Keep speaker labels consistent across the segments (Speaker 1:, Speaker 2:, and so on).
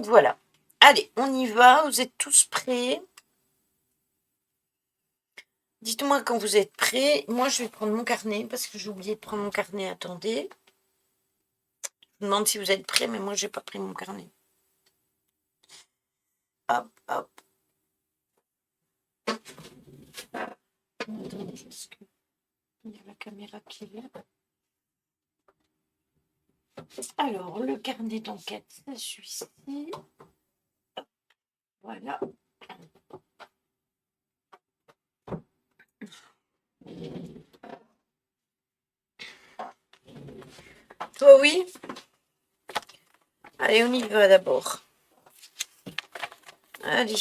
Speaker 1: Donc voilà. Allez, on y va. Vous êtes tous prêts? Dites-moi quand vous êtes prêts. Moi, je vais prendre mon carnet parce que j'ai oublié de prendre mon carnet. Attendez. Je me demande si vous êtes prêts, mais moi, j'ai pas pris mon carnet. Hop, hop. Attendez, parce que il y a la caméra qui est là. Alors, le carnet d'enquête, c'est celui-ci. Voilà. Toi, oui? Allez, on y va d'abord. Allez.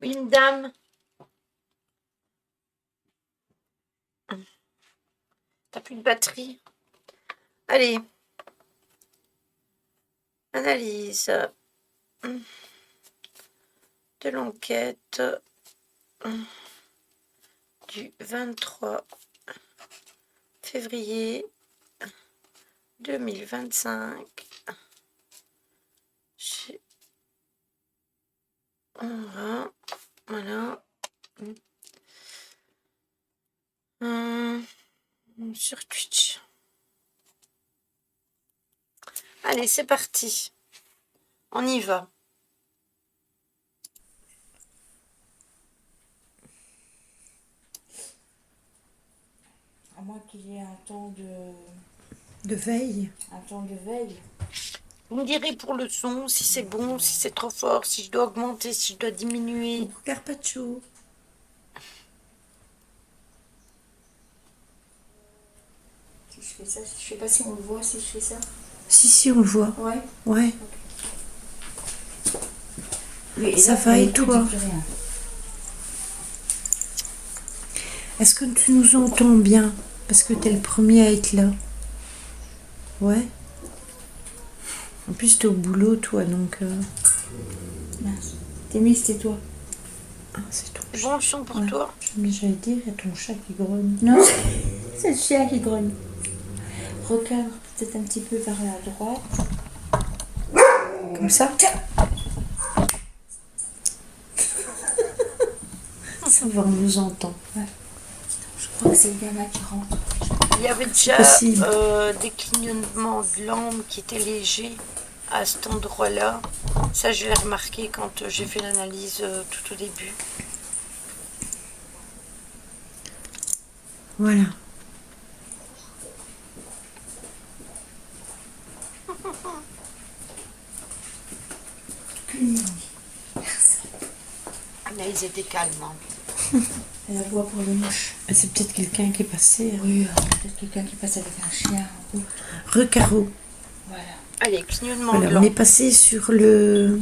Speaker 1: Une dame. T'as plus de batterie. Allez. Analyse de l'enquête du 23 février 2025 chez voilà sur Twitch. Allez, c'est parti. On y va.
Speaker 2: À moins qu'il y ait un temps
Speaker 3: de veille.
Speaker 2: Un temps de veille.
Speaker 1: Vous me direz pour le son si c'est bon, si c'est trop fort, si je dois augmenter, si je dois diminuer.
Speaker 3: Carpaccio.
Speaker 2: Si je fais ça, je sais pas si on le voit si je fais ça.
Speaker 3: Si, on le voit.
Speaker 2: Ouais.
Speaker 3: Ouais.
Speaker 2: Oui,
Speaker 3: ça
Speaker 2: là,
Speaker 3: va et toi? Est-ce que tu nous entends bien? Parce que t'es le premier à être là. Ouais. En plus, t'es au boulot, toi, donc...
Speaker 2: Mince. Témis, c'est toi.
Speaker 3: Ah, c'est ton
Speaker 1: chat. Bon le son pour toi?
Speaker 3: Mais j'allais dire, il y a ton chat qui grogne.
Speaker 2: Non, c'est le chien qui grogne. Recadre peut-être un petit peu vers la droite.
Speaker 3: Comme ça? Ça va, on nous entend.
Speaker 2: Ouais. Je crois que c'est le gamin qui rentre.
Speaker 1: Il y avait déjà des clignotements de lampes qui étaient légers à cet endroit-là. Ça, je l'ai remarqué quand j'ai fait l'analyse tout au début.
Speaker 3: Voilà.
Speaker 1: Ils étaient calmes.
Speaker 2: Elle la voix pour les mouches.
Speaker 3: C'est peut-être quelqu'un qui est passé.
Speaker 2: Oui, peut-être quelqu'un qui passe avec un chien.
Speaker 3: Recaro.
Speaker 2: Voilà.
Speaker 1: Allez, clignotement
Speaker 3: voilà,
Speaker 1: de lampe.
Speaker 3: on est passé sur le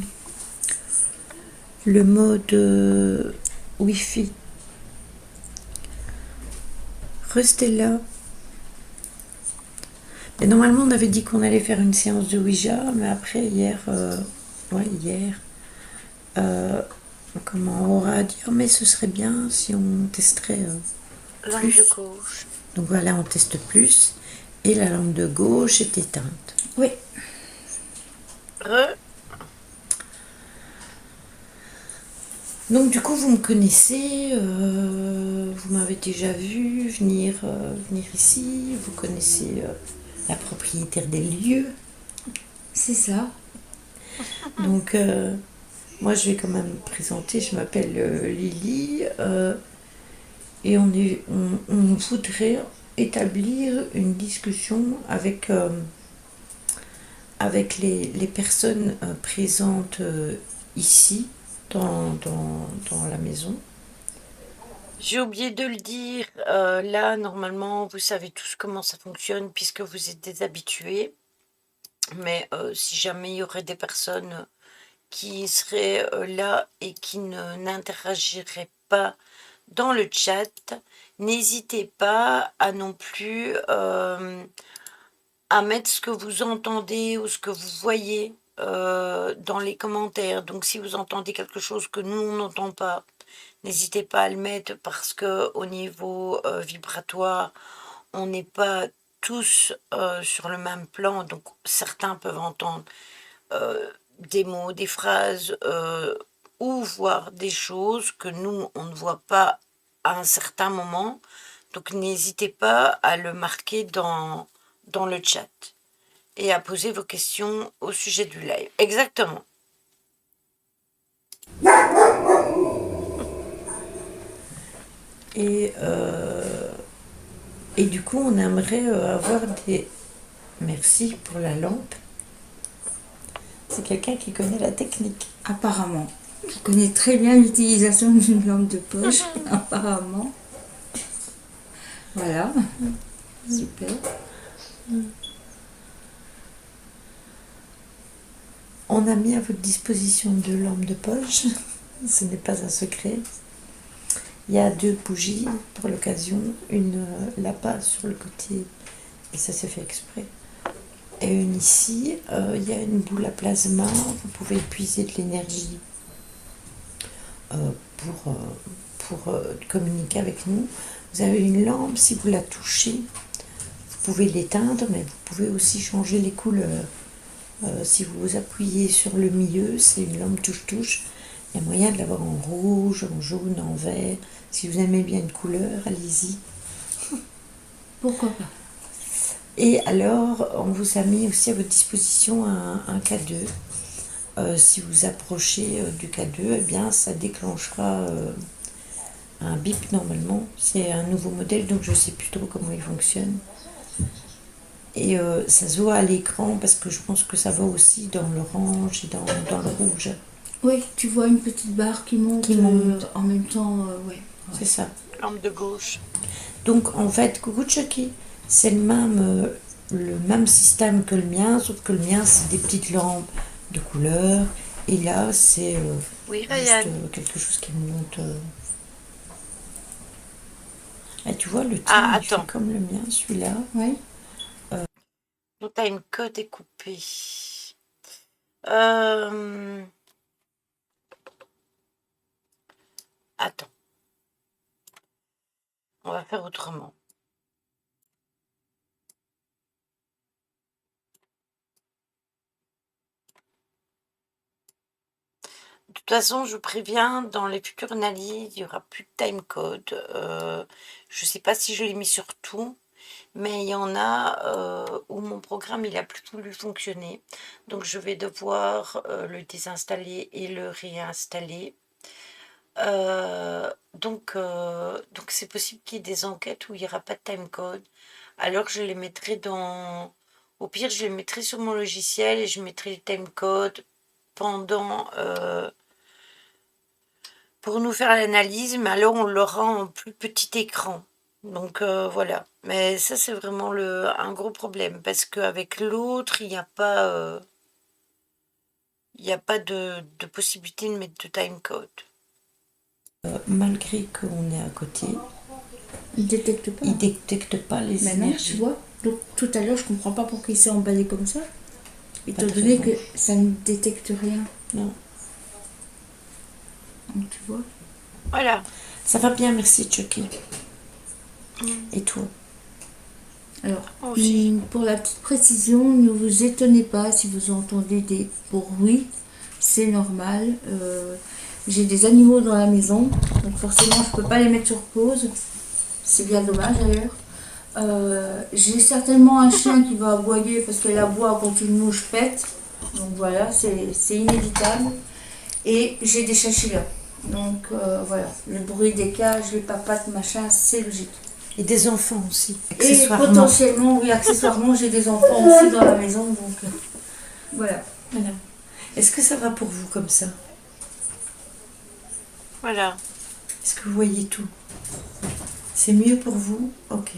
Speaker 3: mode Wi-Fi. Restez là. Et normalement, on avait dit qu'on allait faire une séance de Ouija, mais après, hier, comment on aura dit, oh, mais ce serait bien si on testerait
Speaker 1: lampe
Speaker 3: plus.
Speaker 1: De gauche.
Speaker 3: Donc voilà, on teste plus. Et la lampe de gauche est éteinte.
Speaker 2: Oui.
Speaker 3: Donc du coup, vous me connaissez, vous m'avez déjà vu venir ici, vous connaissez la propriétaire des lieux.
Speaker 2: C'est ça.
Speaker 3: Donc moi, je vais quand même me présenter, je m'appelle Lily, et on voudrait établir une discussion avec les personnes présentes ici, dans la maison.
Speaker 1: J'ai oublié de le dire, là, normalement, vous savez tous comment ça fonctionne puisque vous êtes des habitués. Mais si jamais il y aurait des personnes qui seraient là et qui n'interagiraient pas dans le chat, n'hésitez pas à non plus à mettre ce que vous entendez ou ce que vous voyez dans les commentaires. Donc si vous entendez quelque chose que nous on n'entend pas, n'hésitez pas à le mettre parce que au niveau vibratoire, on n'est pas tous sur le même plan, donc certains peuvent entendre des mots, des phrases ou voir des choses que nous, on ne voit pas à un certain moment. Donc n'hésitez pas à le marquer dans le chat et à poser vos questions au sujet du live. Exactement.
Speaker 3: Et du coup, on aimerait avoir des... Merci pour la lampe. C'est quelqu'un qui connaît la technique.
Speaker 2: Apparemment. Qui connaît très bien l'utilisation d'une lampe de poche, apparemment. Voilà. Super.
Speaker 3: On a mis à votre disposition 2 lampes de poche. Ce n'est pas un secret. Il y a 2 bougies pour l'occasion. Une là-bas sur le côté, et ça s'est fait exprès. Et une ici. Il y a une boule à plasma. Vous pouvez puiser de l'énergie pour communiquer avec nous. Vous avez une lampe, si vous la touchez, vous pouvez l'éteindre, mais vous pouvez aussi changer les couleurs. Si vous vous appuyez sur le milieu, c'est une lampe touche-touche. Il y a moyen de l'avoir en rouge, en jaune, en vert. Si vous aimez bien une couleur, allez-y.
Speaker 2: Pourquoi pas?
Speaker 3: Et alors, on vous a mis aussi à votre disposition un cadeau. Si vous approchez du cadeau, eh bien, ça déclenchera un bip normalement. C'est un nouveau modèle, donc je ne sais plus trop comment il fonctionne. Et ça se voit à l'écran parce que je pense que ça va aussi dans l'orange et dans le rouge.
Speaker 2: Oui, tu vois une petite barre qui monte, en même temps, ouais.
Speaker 3: C'est ça.
Speaker 1: Lampe de gauche.
Speaker 3: Donc en fait, coucou Chucky, c'est le même système que le mien, sauf que le mien c'est des petites lampes de couleur. Et là c'est
Speaker 1: Oui,
Speaker 3: juste quelque chose qui monte. Et tu vois, le tien,
Speaker 1: Ah,
Speaker 3: il fait
Speaker 1: attends.
Speaker 3: comme le mien, celui-là.
Speaker 2: Ouais.
Speaker 1: Donc, t'as une cote est coupée. Attends. On va faire autrement. De toute façon, je vous préviens, dans les futures analyses, il n'y aura plus de timecode. Je ne sais pas si je l'ai mis sur tout, mais il y en a où mon programme il a plus voulu fonctionner. Donc je vais devoir le désinstaller et le réinstaller. Donc c'est possible qu'il y ait des enquêtes où il n'y aura pas de timecode. Alors je les mettrai dans... Au pire, je les mettrai sur mon logiciel et je mettrai le timecode pendant... pour nous faire l'analyse, mais alors on l'aura en plus petit écran. Donc voilà. Mais ça, c'est vraiment un gros problème parce qu'avec l'autre, il n'y a pas... il n'y a pas de possibilité de mettre de timecode.
Speaker 3: Malgré qu'on est à côté,
Speaker 2: Il détecte pas.
Speaker 3: il détecte pas les
Speaker 2: Maintenant,
Speaker 3: énergies.
Speaker 2: tu vois. Donc tout à l'heure, je comprends pas pourquoi il s'est emballé comme ça. Étant
Speaker 3: Pas de
Speaker 2: donné
Speaker 3: raison.
Speaker 2: que ça ne détecte rien.
Speaker 3: Non.
Speaker 2: Donc tu vois.
Speaker 1: Voilà.
Speaker 3: Ça va bien, merci Chucky. Et toi?
Speaker 2: Alors,
Speaker 1: Aussi.
Speaker 2: pour la petite précision, ne vous étonnez pas si vous entendez des bruits, c'est normal. J'ai des animaux dans la maison, donc forcément je peux pas les mettre sur pause. C'est bien dommage d'ailleurs. J'ai certainement un chien qui va aboyer parce qu'elle aboie quand une mouche pète. Donc voilà, c'est inévitable. Et j'ai des chinchillas. Donc voilà, le bruit des cages, les papates, machin, c'est logique.
Speaker 3: Et des enfants aussi,
Speaker 2: Et
Speaker 3: accessoirement.
Speaker 2: potentiellement, oui, accessoirement, j'ai des enfants aussi dans la maison, donc voilà.
Speaker 3: Voilà. Est-ce que ça va pour vous comme ça?
Speaker 1: Voilà.
Speaker 3: Est-ce que vous voyez tout? C'est mieux pour vous? Ok.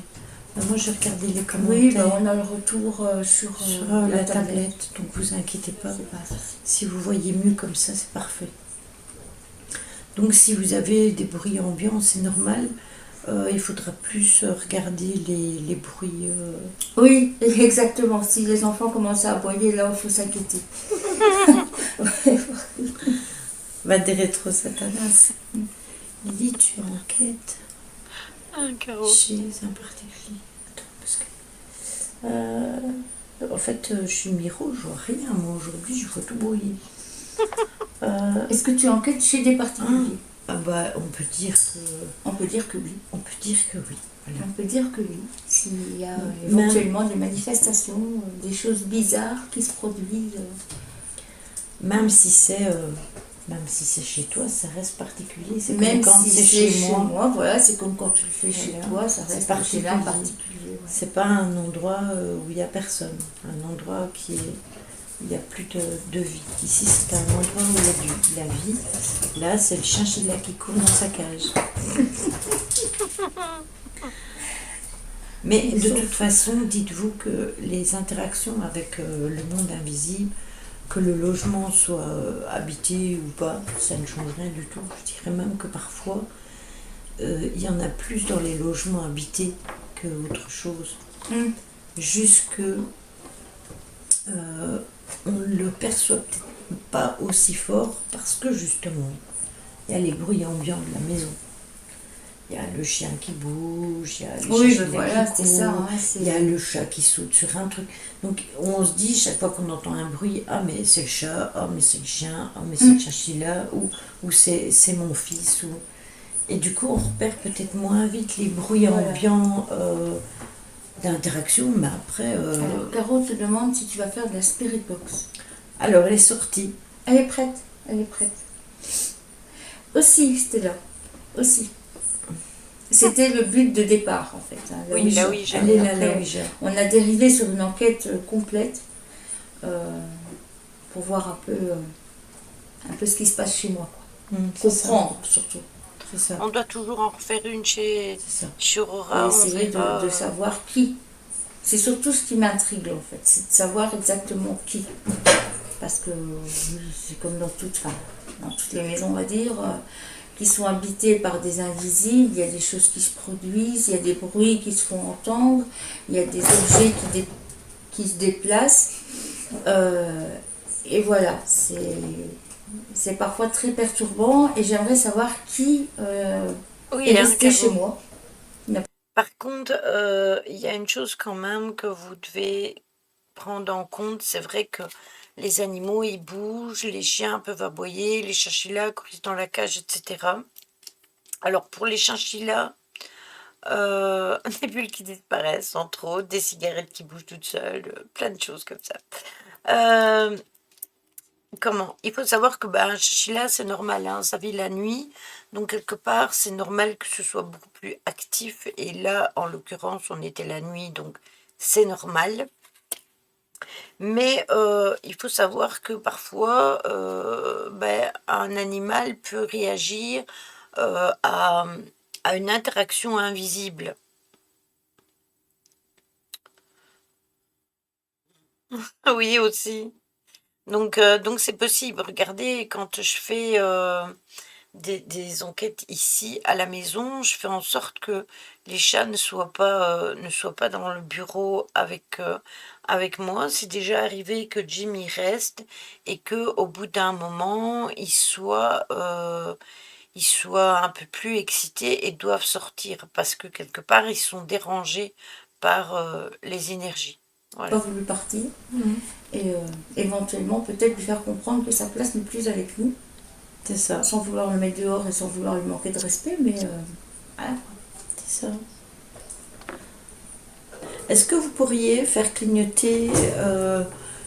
Speaker 3: Moi, j'ai regardé les commentaires
Speaker 2: Oui, on a le retour sur,
Speaker 3: sur la tablette, donc vous inquiétez pas. Si vous voyez mieux comme ça, c'est parfait. Donc, si vous avez des bruits ambiants, c'est normal. Il faudra plus regarder les bruits.
Speaker 2: Oui, exactement. Si les enfants commencent à aboyer, là, il faut s'inquiéter.
Speaker 3: Va des rétro Satanas. tu enquêtes
Speaker 1: Un carreau.
Speaker 3: chez un particulier? Attends, parce que... en fait, je suis Miro, je vois rien. Moi, aujourd'hui, je vois tout brouiller.
Speaker 2: Est-ce que tu enquêtes chez des particuliers?
Speaker 3: Ah bah, on peut dire que...
Speaker 2: On peut dire que oui.
Speaker 3: On peut dire que oui. Voilà.
Speaker 2: On peut dire que oui. S'il y a
Speaker 3: Même-
Speaker 2: éventuellement des manifestations, des choses bizarres qui se produisent.
Speaker 3: Même si c'est chez toi, ça reste particulier. C'est
Speaker 2: Même
Speaker 3: comme quand
Speaker 2: si
Speaker 3: c'est
Speaker 2: c'est
Speaker 3: chez moi.
Speaker 2: voilà, c'est comme quand tu le fais chez
Speaker 3: Voilà.
Speaker 2: toi, ça
Speaker 3: C'est
Speaker 2: reste
Speaker 3: particulier.
Speaker 2: chez l'un particulier. Ouais.
Speaker 3: C'est pas un endroit où il n'y a personne. Un endroit où il n'y a plus de vie. Ici, c'est un endroit où il y a de la vie. Là, c'est le chinchilla qui court dans sa cage. Mais de toute façon, dites-vous que les interactions avec le monde invisible, que le logement soit habité ou pas, ça ne change rien du tout. Je dirais même que parfois, il y en a plus dans les logements habités que autre chose. Juste que on ne le perçoit peut-être pas aussi fort parce que justement, il y a les bruits ambiants de la maison. Il y a le chien qui bouge, il y a les chinchillas
Speaker 2: voilà,
Speaker 3: qui
Speaker 2: c'est ça.
Speaker 3: courent,
Speaker 2: Hein,
Speaker 3: il y a le chat qui saute sur un truc. Donc on se dit chaque fois qu'on entend un bruit, ah mais c'est le chat, ah mais c'est le chien, ah mais c'est le chinchilla, ou c'est mon fils. Et du coup on repère peut-être moins vite les bruits ambiants d'interaction, mais après...
Speaker 2: Alors Caro te demande si tu vas faire de la spirit box.
Speaker 3: Alors elle est sortie.
Speaker 2: Elle est prête, elle est prête. Aussi, Stella, aussi. C'était le but de départ en fait. Hein,
Speaker 1: Oui, la Ouija.
Speaker 3: Elle est là,
Speaker 2: Après,
Speaker 3: la Ouija.
Speaker 2: On a dérivé sur une enquête complète pour voir un peu ce qui se passe chez moi. Quoi. Comprendre surtout.
Speaker 3: C'est ça.
Speaker 1: On doit toujours en refaire une chez Aurora.
Speaker 2: Et essayer de savoir qui. C'est surtout ce qui m'intrigue en fait, c'est de savoir exactement qui. Parce que c'est comme dans toutes les maisons, on va dire, qui sont habitées par des invisibles, il y a des choses qui se produisent, il y a des bruits qui se font entendre, il y a des objets qui se déplacent. Et voilà, c'est parfois très perturbant et j'aimerais savoir qui est resté chez moi.
Speaker 1: Par contre, il y a une chose quand même que vous devez prendre en compte, c'est vrai que les animaux, ils bougent, les chiens peuvent aboyer, les chinchillas courent dans la cage, etc. Alors pour les chinchillas, des bulles qui disparaissent, entre autres, des cigarettes qui bougent toutes seules, plein de choses comme ça. Il faut savoir que un chinchilla, c'est normal, hein, ça vit la nuit, donc quelque part, c'est normal que ce soit beaucoup plus actif, et là, en l'occurrence, on était la nuit, donc c'est normal. Mais il faut savoir que parfois, un animal peut réagir à une interaction invisible. Oui, aussi. Donc c'est possible. Regardez, quand je fais des enquêtes ici à la maison, je fais en sorte que les chats ne soient pas dans le bureau avec moi. C'est déjà arrivé que Jim y reste et que au bout d'un moment, il soit un peu plus excités et doivent sortir parce que quelque part, ils sont dérangés par les énergies. Voilà.
Speaker 2: Pas voulu partir et éventuellement peut-être lui faire comprendre que sa place n'est plus avec nous.
Speaker 3: C'est ça.
Speaker 2: Sans vouloir le mettre dehors et sans vouloir lui manquer de respect, mais voilà.
Speaker 3: C'est ça. Est-ce que vous pourriez faire clignoter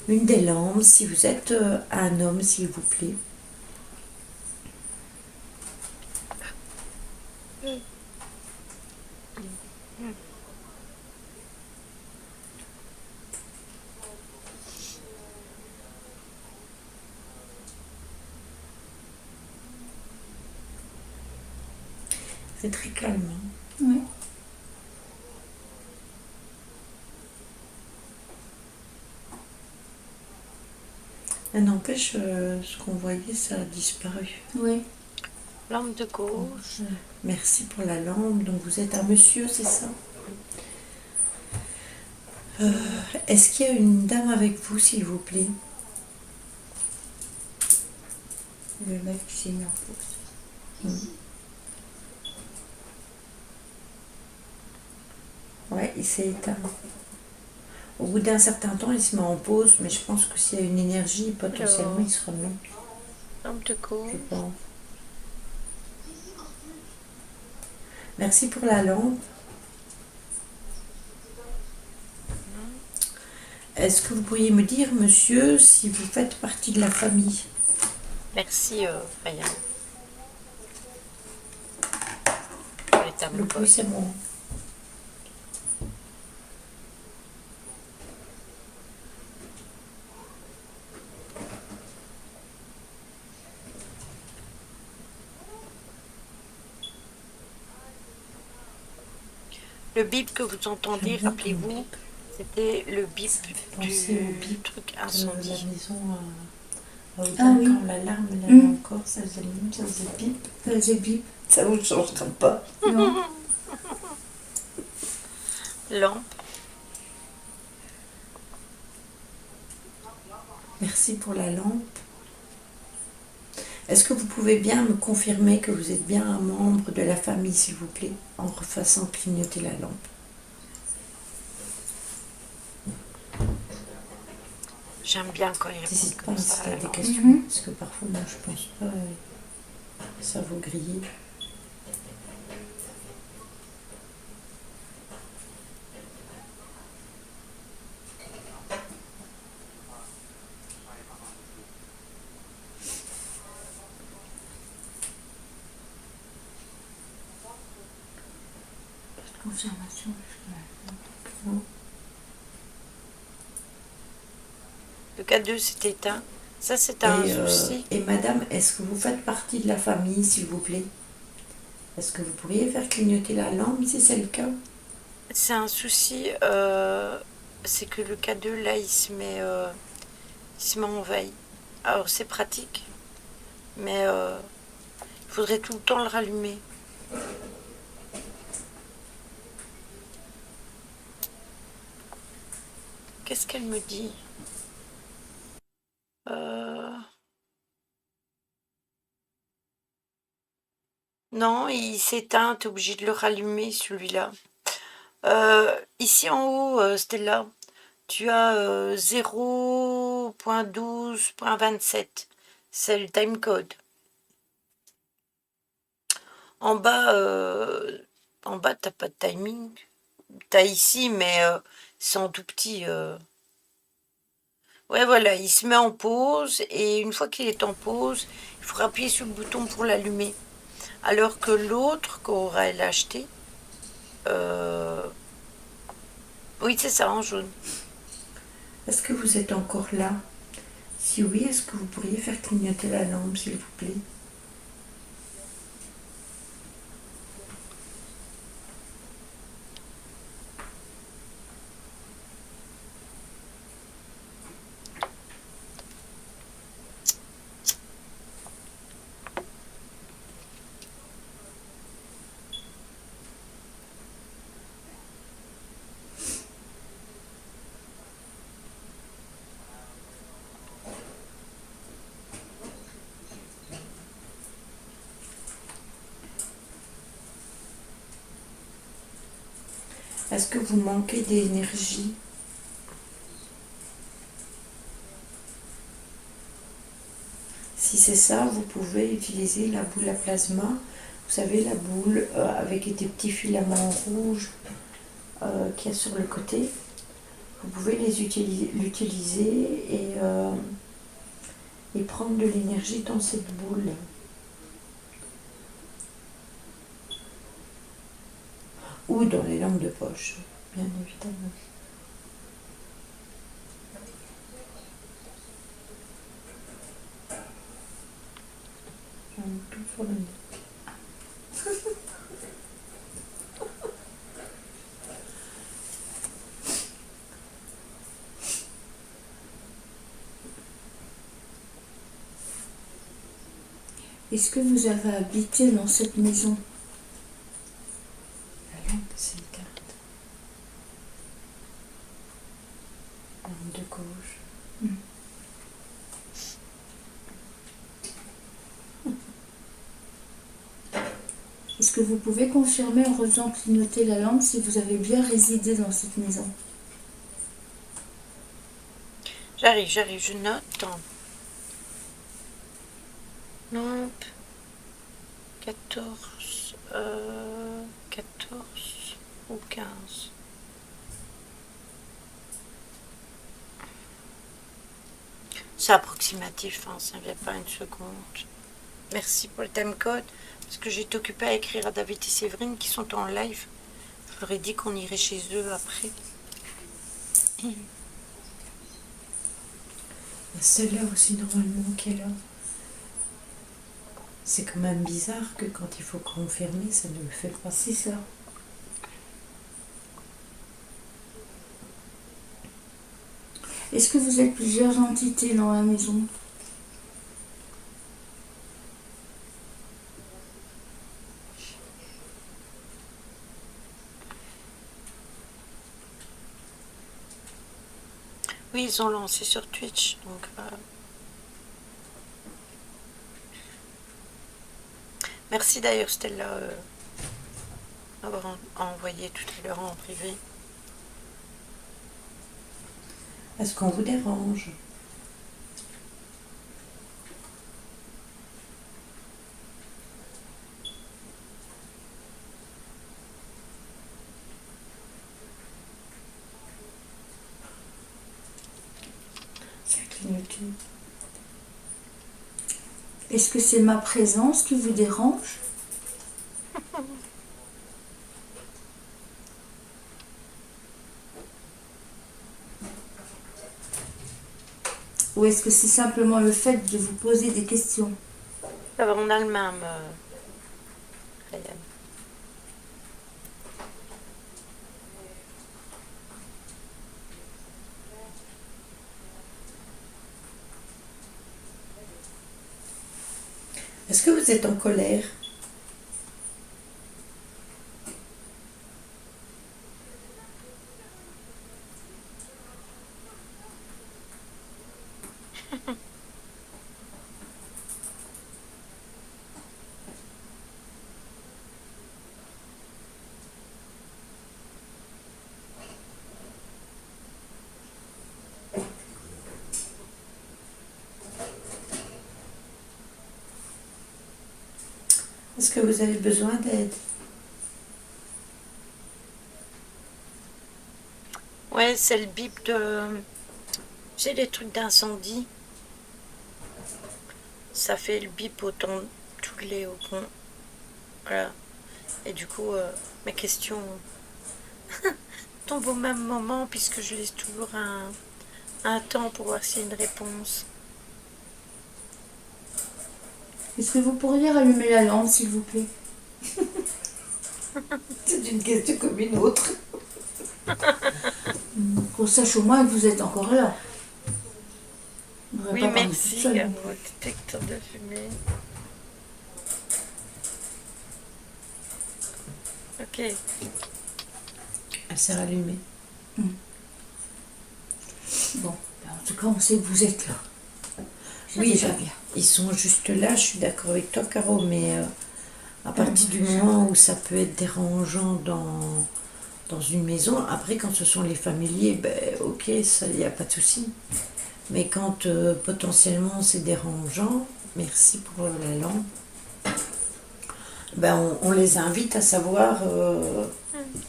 Speaker 3: une des lampes si vous êtes un homme, s'il vous plaît? C'est très calme.
Speaker 2: Oui.
Speaker 3: Mais n'empêche, ce qu'on voyait, ça a disparu.
Speaker 2: Oui.
Speaker 1: Lampe de gauche.
Speaker 3: Merci pour la lampe. Donc vous êtes un monsieur, c'est ça? Est-ce qu'il y a une dame avec vous, s'il vous plaît?
Speaker 2: Le mec qui s'est mis en pause.
Speaker 3: Ouais, il s'est éteint. Au bout d'un certain temps, il se met en pause, mais je pense que s'il y a une énergie, potentiellement, il se remet,
Speaker 1: Lampe de
Speaker 3: je
Speaker 1: gauche.
Speaker 3: pense. Merci pour la lampe. Est-ce que vous pourriez me dire, monsieur, si vous faites partie de la famille?
Speaker 1: Merci, Ryan. Pour les termes
Speaker 3: Le
Speaker 1: de
Speaker 3: bruit,
Speaker 1: code.
Speaker 3: c'est bon.
Speaker 1: Le bip que vous entendiez,
Speaker 3: J'aime bien ton
Speaker 1: rappelez-vous,
Speaker 3: bip.
Speaker 1: c'était le bip
Speaker 3: Ça me fait penser au
Speaker 1: du
Speaker 3: bip
Speaker 1: truc
Speaker 3: de la
Speaker 1: incendie.
Speaker 3: maison à Audin,
Speaker 2: Ah oui.
Speaker 3: quand l'alarme l'avait
Speaker 2: Mm.
Speaker 3: encore, ça faisait bip, ça faisait bip.
Speaker 2: Ça faisait bip.
Speaker 3: Ça vous changera pas.
Speaker 2: Non.
Speaker 1: Lampe.
Speaker 3: Merci pour la lampe. Est-ce que vous pouvez bien me confirmer que vous êtes bien un membre de la famille, s'il vous plaît, en refaçant clignoter la lampe?
Speaker 1: J'aime bien quand il répond
Speaker 3: N'hésite pas
Speaker 1: comme
Speaker 3: si
Speaker 1: ça.
Speaker 3: tu as des
Speaker 1: alors.
Speaker 3: questions,
Speaker 2: Mhm.
Speaker 3: parce que parfois, moi, je pense pas ça vaut griller.
Speaker 2: Confirmation.
Speaker 1: Le K2 s'est éteint. Ça, c'est un souci.
Speaker 3: Et madame, est-ce que vous faites partie de la famille, s'il vous plaît? Est-ce que vous pourriez faire clignoter la lampe si c'est le cas?
Speaker 1: C'est un souci. C'est que le K2, là, il se met en veille. Alors, c'est pratique. Mais il faudrait tout le temps le rallumer. Qu'est-ce qu'elle me dit? Non, il s'éteint, t'es obligé de le rallumer celui-là. Ici en haut, Stella, tu as 0.12.27. C'est le timecode. En bas, t'as pas de timing. T'as ici, mais c'est en tout petit. Ouais, voilà, il se met en pause et une fois qu'il est en pause, il faut appuyer sur le bouton pour l'allumer. Alors que l'autre qu'Aurel a acheté, oui, c'est ça, en jaune.
Speaker 3: Est-ce que vous êtes encore là? Si oui, est-ce que vous pourriez faire clignoter la lampe, s'il vous plaît? Est-ce que vous manquez d'énergie? Si c'est ça, vous pouvez utiliser la boule à plasma. Vous savez, la boule avec des petits filaments rouges qu'il y a sur le côté. Vous pouvez l'utiliser et prendre de l'énergie dans cette boule. Ou dans les lampes de poche, bien évidemment. J'en ai tout sur le nez.
Speaker 2: Est-ce que vous avez habité dans cette maison?
Speaker 3: La lampe, c'est une carte. Lampe de gauche.
Speaker 2: Est-ce Est-ce que vous pouvez confirmer en faisant clignoter la lampe si vous avez bien résidé dans cette maison?
Speaker 1: J'arrive, je note. Lampe 14, 14 ou 15. C'est approximatif, hein, ça ne vient pas une seconde. Merci pour le timecode, parce que j'ai été occupée à écrire à David et Séverine qui sont en live. Je leur ai dit qu'on irait chez eux après.
Speaker 3: C'est l'heure aussi normalement, quelle heure? C'est quand même bizarre que quand il faut confirmer, ça ne le fait pas.
Speaker 2: C'est ça. Est-ce que vous êtes plusieurs entités dans la maison?
Speaker 1: Oui, ils ont lancé sur Twitch, donc... Merci d'ailleurs Stella d'avoir envoyé tout à l'heure en privé.
Speaker 3: Est-ce qu'on vous dérange? Ça clignote.
Speaker 2: Est-ce que c'est ma présence qui vous dérange? Ou est-ce que c'est simplement le fait de vous poser des questions?
Speaker 1: Ça va, on a le même, Ryan.
Speaker 3: Est-ce que vous êtes en colère? Est-ce que vous avez besoin d'aide?
Speaker 1: Ouais, c'est le bip de... C'est des trucs d'incendie. Ça fait le bip autant tous les au pont. Voilà. Et du coup, mes questions tombent au même moment puisque je laisse toujours un temps pour voir s'il y a une réponse.
Speaker 2: Est-ce que vous pourriez rallumer la lampe, s'il vous plaît?
Speaker 3: C'est une question comme une autre.
Speaker 2: Qu'on sache au moins que vous êtes encore là. On devrait
Speaker 1: Oui,
Speaker 2: pas parler toute
Speaker 1: merci,
Speaker 2: seule.
Speaker 1: votre détecteur de fumée. Ok.
Speaker 3: Elle s'est rallumée.
Speaker 2: Bon, en tout cas, on sait que vous êtes là. C'est
Speaker 3: Oui,
Speaker 2: déjà bien.
Speaker 3: ils sont juste là, je suis d'accord avec toi, Caro, mais à partir du moment où ça peut être dérangeant dans une maison, après, quand ce sont les familiers, ben ok, ça, il n'y a pas de souci. Mais quand potentiellement c'est dérangeant, merci pour la langue, ben on les invite à savoir,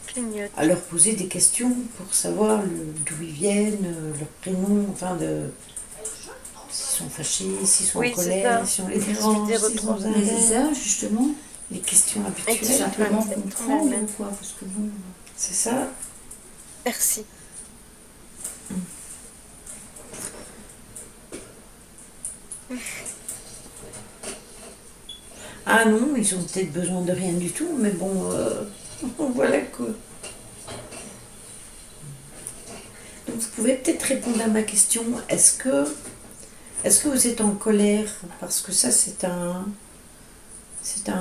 Speaker 1: Clignote.
Speaker 3: à leur poser des questions pour savoir d'où ils viennent, leur prénom, enfin s'ils sont fâchés, s'ils sont
Speaker 1: Oui,
Speaker 3: en
Speaker 1: c'est
Speaker 3: colère,
Speaker 1: ça.
Speaker 3: si on les
Speaker 1: Je
Speaker 3: dérange,
Speaker 1: vais
Speaker 3: s'ils ont besoin
Speaker 2: Mais
Speaker 3: d'aide,
Speaker 2: c'est ça, justement.
Speaker 3: les questions
Speaker 2: Tout
Speaker 3: habituelles,
Speaker 2: simplement
Speaker 1: c'est
Speaker 2: comprendre,
Speaker 1: normal.
Speaker 2: quoi. Parce que bon...
Speaker 3: c'est ça.
Speaker 1: Merci.
Speaker 3: Ah non, ils ont peut-être besoin de rien du tout, mais bon, voilà quoi. Donc vous pouvez peut-être répondre à ma question. Est-ce que vous êtes en colère? Parce que ça c'est un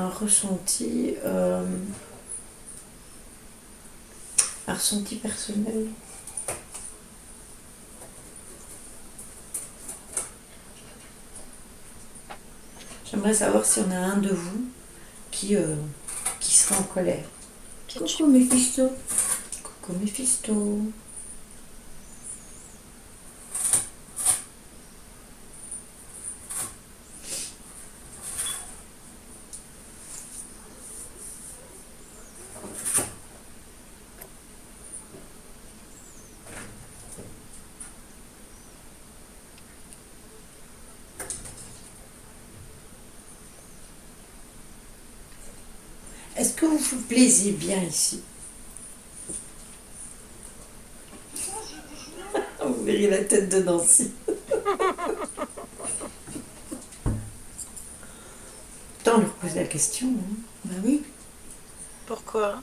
Speaker 3: ressenti, un ressenti personnel. J'aimerais savoir s'il y en a un de vous qui sera en colère.
Speaker 2: Coucou Méphisto.
Speaker 3: Coucou Méphisto. Est-ce que vous vous plaisez bien ici? Vous verrez la tête de Nancy. Tant on leur pose la question. Hein.
Speaker 2: Bah oui.
Speaker 1: Pourquoi?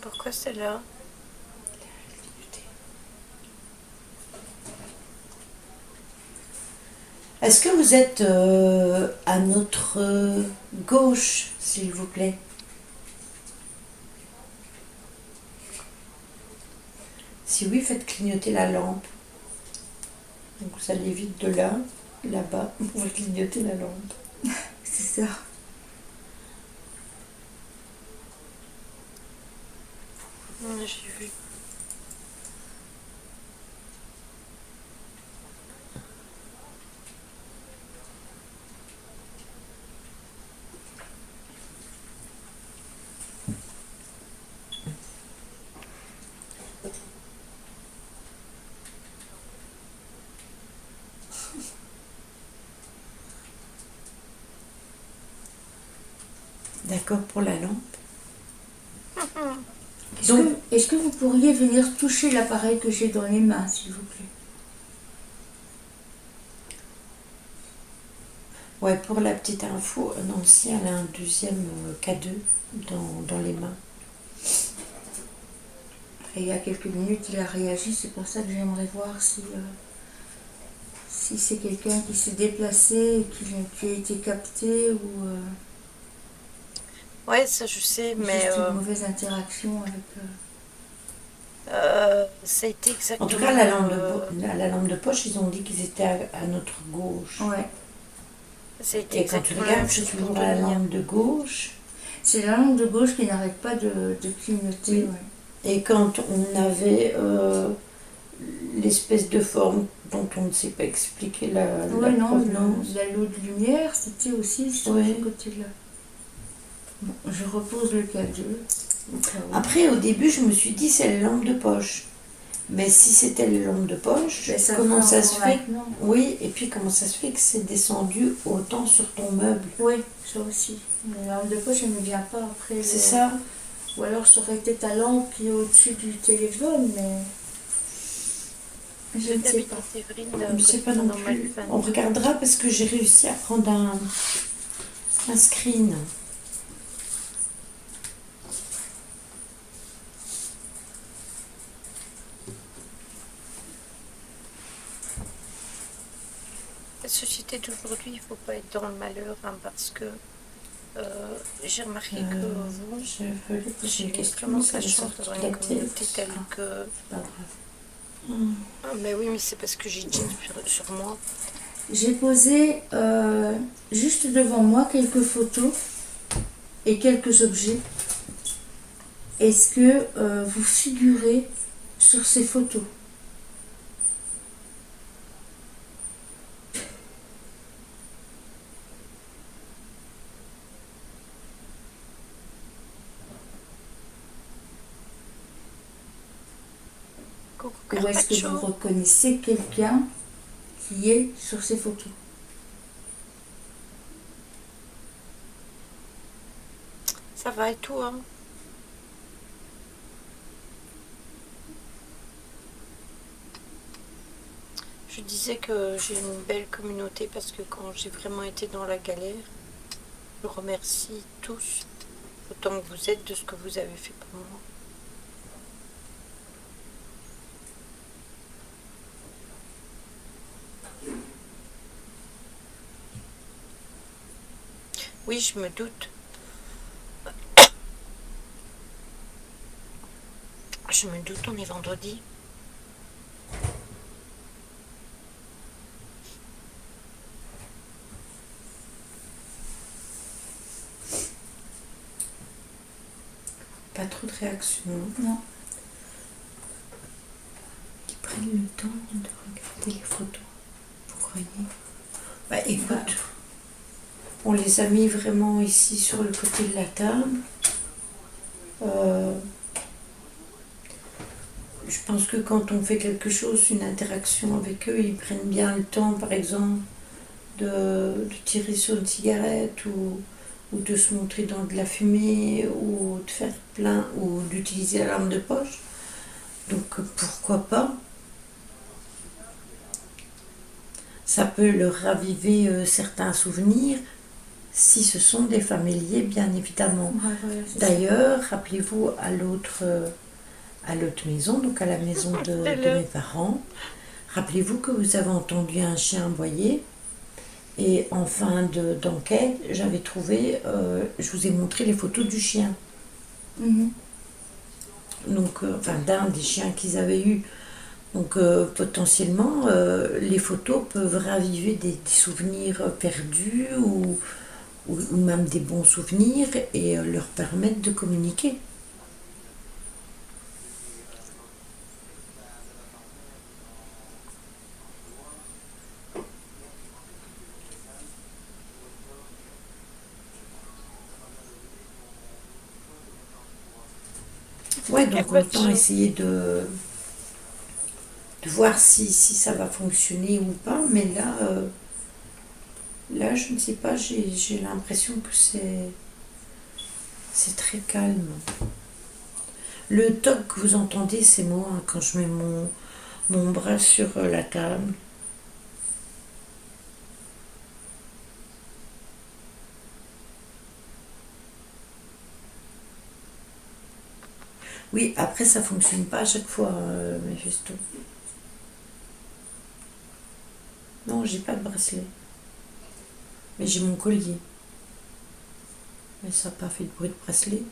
Speaker 1: Pourquoi c'est là?
Speaker 3: Est-ce que vous êtes à notre gauche, s'il vous plaît? Si oui, faites clignoter la lampe. Donc vous allez vite de là, là-bas, pour clignoter la lampe.
Speaker 2: C'est ça.
Speaker 1: J'ai vu.
Speaker 3: D'accord pour la lampe.
Speaker 2: Est-ce que vous pourriez venir toucher l'appareil que j'ai dans les mains, s'il vous plaît?
Speaker 3: Ouais, pour la petite info, Nancy, elle a un deuxième K2 dans les mains.
Speaker 2: Et il y a quelques minutes, il a réagi, c'est pour ça que j'aimerais voir si c'est quelqu'un qui s'est déplacé et qui a été capté ou
Speaker 1: Ouais, ça je sais, mais
Speaker 2: juste une mauvaise interaction avec...
Speaker 1: ça a été exactement...
Speaker 3: En tout cas, la lampe de poche, ils ont dit qu'ils étaient à notre gauche.
Speaker 2: Ouais.
Speaker 1: Ça a été
Speaker 3: Et quand tu
Speaker 1: exactement la même
Speaker 3: regardes, c'est
Speaker 1: chose
Speaker 3: toujours
Speaker 1: pour
Speaker 3: la
Speaker 1: Denis, hein.
Speaker 3: lampe de gauche.
Speaker 2: C'est la lampe de gauche qui n'arrête pas de clignoter.
Speaker 3: Oui.
Speaker 2: Ouais.
Speaker 3: Et quand on avait l'espèce de forme dont on ne sait pas expliquer la provenance.
Speaker 2: La lot de lumière, c'était aussi sur ce côté-là. Bon, je repose le K2.
Speaker 3: Après, au début, je me suis dit c'est les lampes de poche. Mais si c'était les lampes de poche, comment ça se fait? Oui, et puis comment ça se fait que c'est descendu autant sur ton meuble?
Speaker 2: Oui, ça aussi. La lampe de poche, elle ne vient pas après.
Speaker 3: C'est ça.
Speaker 2: Ou alors ça aurait été ta lampe qui est au-dessus du téléphone, mais je ne sais pas.
Speaker 3: Je ne sais pas non plus. On regardera parce que j'ai réussi à prendre un screen.
Speaker 1: La société d'aujourd'hui, il ne faut pas être dans le malheur, hein, parce que j'ai remarqué que vous,
Speaker 3: j'ai une question,
Speaker 1: vraiment la chance d'avoir une communauté telle que... Ah, mais oui, mais c'est parce que j'ai Jean sur moi.
Speaker 2: J'ai posé juste devant moi quelques photos et quelques objets. Est-ce que vous figurez sur ces photos? Ou est-ce que vous reconnaissez quelqu'un qui est sur ces photos?
Speaker 1: Ça va et tout, hein? Je disais que j'ai une belle communauté parce que quand j'ai vraiment été dans la galère, je remercie tous, autant que vous êtes, de ce que vous avez fait pour moi. Oui, je me doute. Je me doute, on est vendredi.
Speaker 3: Pas trop de réactions.
Speaker 2: Non.
Speaker 3: Qui prennent le temps de regarder les photos. Vous croyez? Bah écoute, on les a mis vraiment ici sur le côté de la table. Je pense que quand on fait quelque chose, une interaction avec eux, ils prennent bien le temps, par exemple, de tirer sur une cigarette ou de se montrer dans de la fumée ou de faire plein ou d'utiliser la lampe de poche. Donc pourquoi pas? Ça peut leur raviver certains souvenirs si ce sont des familiers, bien évidemment.
Speaker 2: Ouais, voilà, c'est
Speaker 3: D'ailleurs, rappelez-vous à l'autre maison, donc à la maison de mes parents, rappelez-vous que vous avez entendu un chien aboyer. Et en fin d'enquête, j'avais trouvé, je vous ai montré les photos du chien.
Speaker 2: ça. Mhm.
Speaker 3: Donc, enfin, d'un des chiens qu'ils avaient eu. Donc, potentiellement, les photos peuvent raviver des souvenirs perdus ou même des bons souvenirs et leur permettre de communiquer. Ouais, donc autant essayer de voir si ça va fonctionner ou pas, mais là je ne sais pas, j'ai l'impression que c'est très calme. Le toc que vous entendez, c'est moi quand je mets mon bras sur la table. Oui, après ça fonctionne pas à chaque fois, Mephisto. Non, j'ai pas de bracelet. Mais j'ai mon collier. Mais ça n'a pas fait de bruit de bracelet.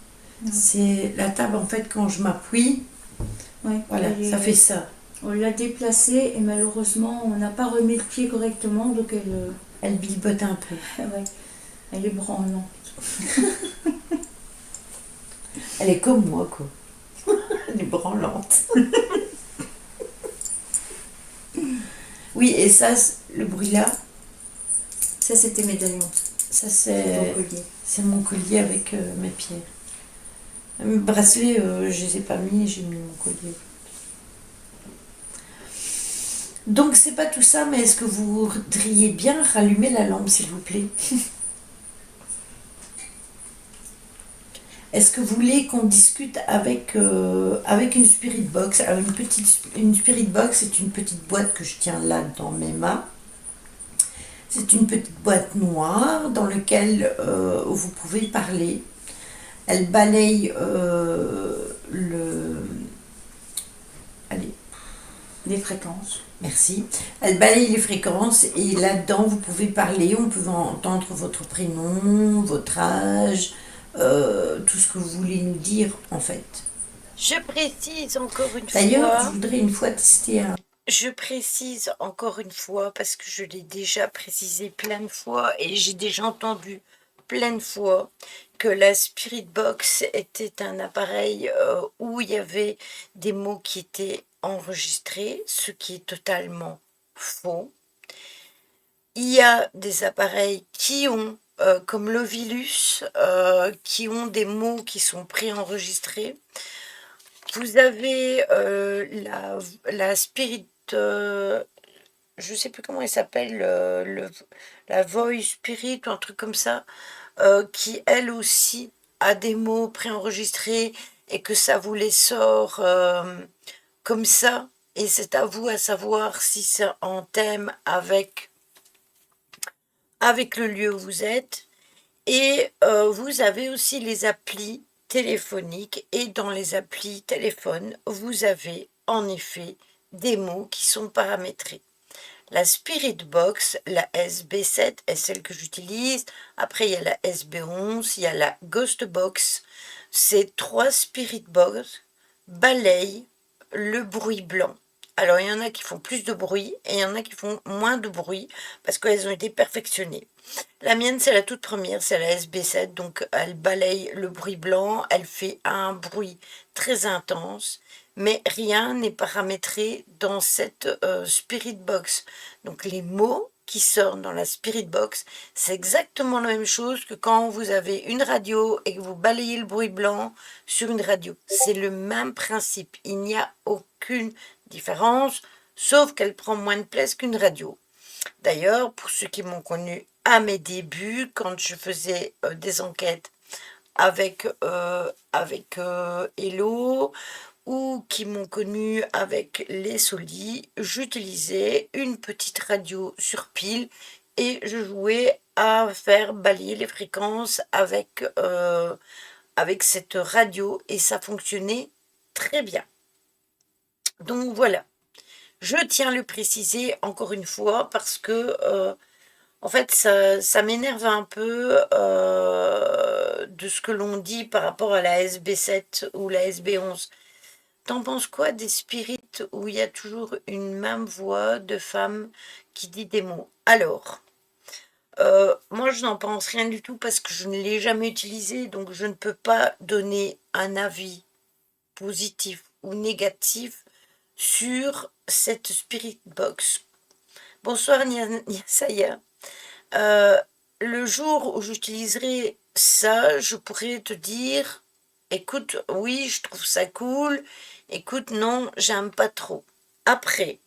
Speaker 2: Non.
Speaker 3: C'est la table, en fait, quand je m'appuie,
Speaker 2: Ouais,
Speaker 3: voilà, ça fait ça.
Speaker 2: On l'a déplacée et malheureusement, on n'a pas remis le pied correctement, donc
Speaker 3: Elle bilbote un peu.
Speaker 2: ouais, elle est branlante.
Speaker 3: Elle est comme moi, quoi. Elle est branlante. Oui, et ça, le bruit-là,
Speaker 2: Ça, c'était médaillon.
Speaker 3: ça,
Speaker 2: Collier.
Speaker 3: c'est mon collier avec mes pierres. Mes bracelets, je les ai pas mis, j'ai mis mon collier. Donc, c'est pas tout ça, mais est-ce que vous voudriez bien rallumer la lampe, s'il vous plaît? Est-ce que vous voulez qu'on discute avec une spirit box? Alors, une spirit box, c'est une petite boîte que je tiens là dans mes mains. C'est une petite boîte noire dans laquelle vous pouvez parler. Elle balaye Allez,
Speaker 2: Les fréquences.
Speaker 3: merci. Elle balaye les fréquences et là-dedans, vous pouvez parler. On peut entendre votre prénom, votre âge, tout ce que vous voulez nous dire, en fait.
Speaker 1: Je précise encore une
Speaker 3: D'ailleurs, je
Speaker 1: fois,
Speaker 3: voudrais une fois tester un...
Speaker 1: je précise encore une fois, parce que je l'ai déjà précisé plein de fois et j'ai déjà entendu plein de fois que la Spirit Box était un appareil où il y avait des mots qui étaient enregistrés, ce qui est totalement faux. Il y a des appareils qui ont, comme l'Ovilus, qui ont des mots qui sont préenregistrés. Vous avez la Spirit, je sais plus comment elle s'appelle, la Voice Spirit ou un truc comme ça, qui elle aussi a des mots préenregistrés et que ça vous les sort comme ça. Et c'est à vous à savoir si c'est en thème avec le lieu où vous êtes. Et vous avez aussi les applis téléphoniques. Et dans les applis téléphone, vous avez en effet des mots qui sont paramétrés. La Spirit Box, la SB7 est celle que j'utilise. Après, il y a la SB11, il y a la Ghost Box. Ces 3 Spirit Box balayent le bruit blanc Alors, il y en a qui font plus de bruit et il y en a qui font moins de bruit parce qu'elles ont été perfectionnées. La mienne, c'est la toute première, c'est la SB7, donc elle balaye le bruit blanc, elle fait un bruit très intense, mais rien n'est paramétré dans cette Spirit Box. Donc les mots qui sortent dans la Spirit Box, c'est exactement la même chose que quand vous avez une radio et que vous balayez le bruit blanc sur une radio. C'est le même principe, il n'y a aucune différence, sauf qu'elle prend moins de place qu'une radio. D'ailleurs, pour ceux qui m'ont connu à mes débuts, quand je faisais des enquêtes avec Hello, ou qui m'ont connu avec les Soli, j'utilisais une petite radio sur pile et je jouais à faire balayer les fréquences avec cette radio et ça fonctionnait très bien. Donc voilà. Je tiens à le préciser encore une fois parce que en fait ça m'énerve un peu de ce que l'on dit par rapport à la SB7 ou la SB11. T'en penses quoi des spirites où il y a toujours une même voix de femme qui dit des mots? Alors, moi je n'en pense rien du tout parce que je ne l'ai jamais utilisé, donc je ne peux pas donner un avis positif ou négatif sur cette Spirit Box. Bonsoir Niasaya. Le jour où j'utiliserai ça, je pourrais te dire, écoute, oui, je trouve ça cool. Écoute, non, j'aime pas trop. Après,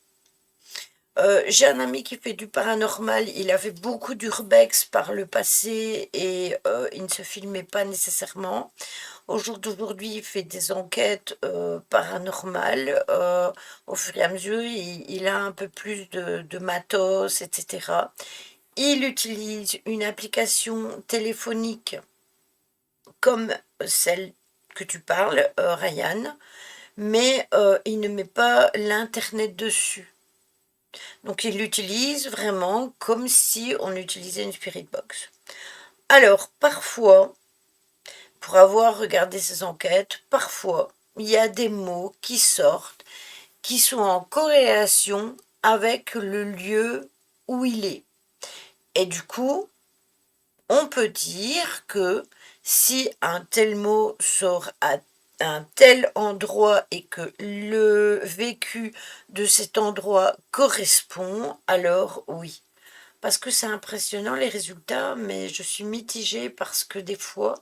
Speaker 1: j'ai un ami qui fait du paranormal. Il avait beaucoup d'urbex par le passé et il ne se filmait pas nécessairement. Au jour d'aujourd'hui, il fait des enquêtes paranormales. Au fur et à mesure, il a un peu plus de matos, etc. Il utilise une application téléphonique comme celle que tu parles, Ryan, mais il ne met pas l'internet dessus. Donc il l'utilise vraiment comme si on utilisait une Spirit Box. Alors parfois, pour avoir regardé ces enquêtes, parfois il y a des mots qui sortent, qui sont en corrélation avec le lieu où il est. Et du coup, on peut dire que si un tel mot sort à un tel endroit et que le vécu de cet endroit correspond, alors oui. Parce que c'est impressionnant les résultats, mais je suis mitigée parce que des fois,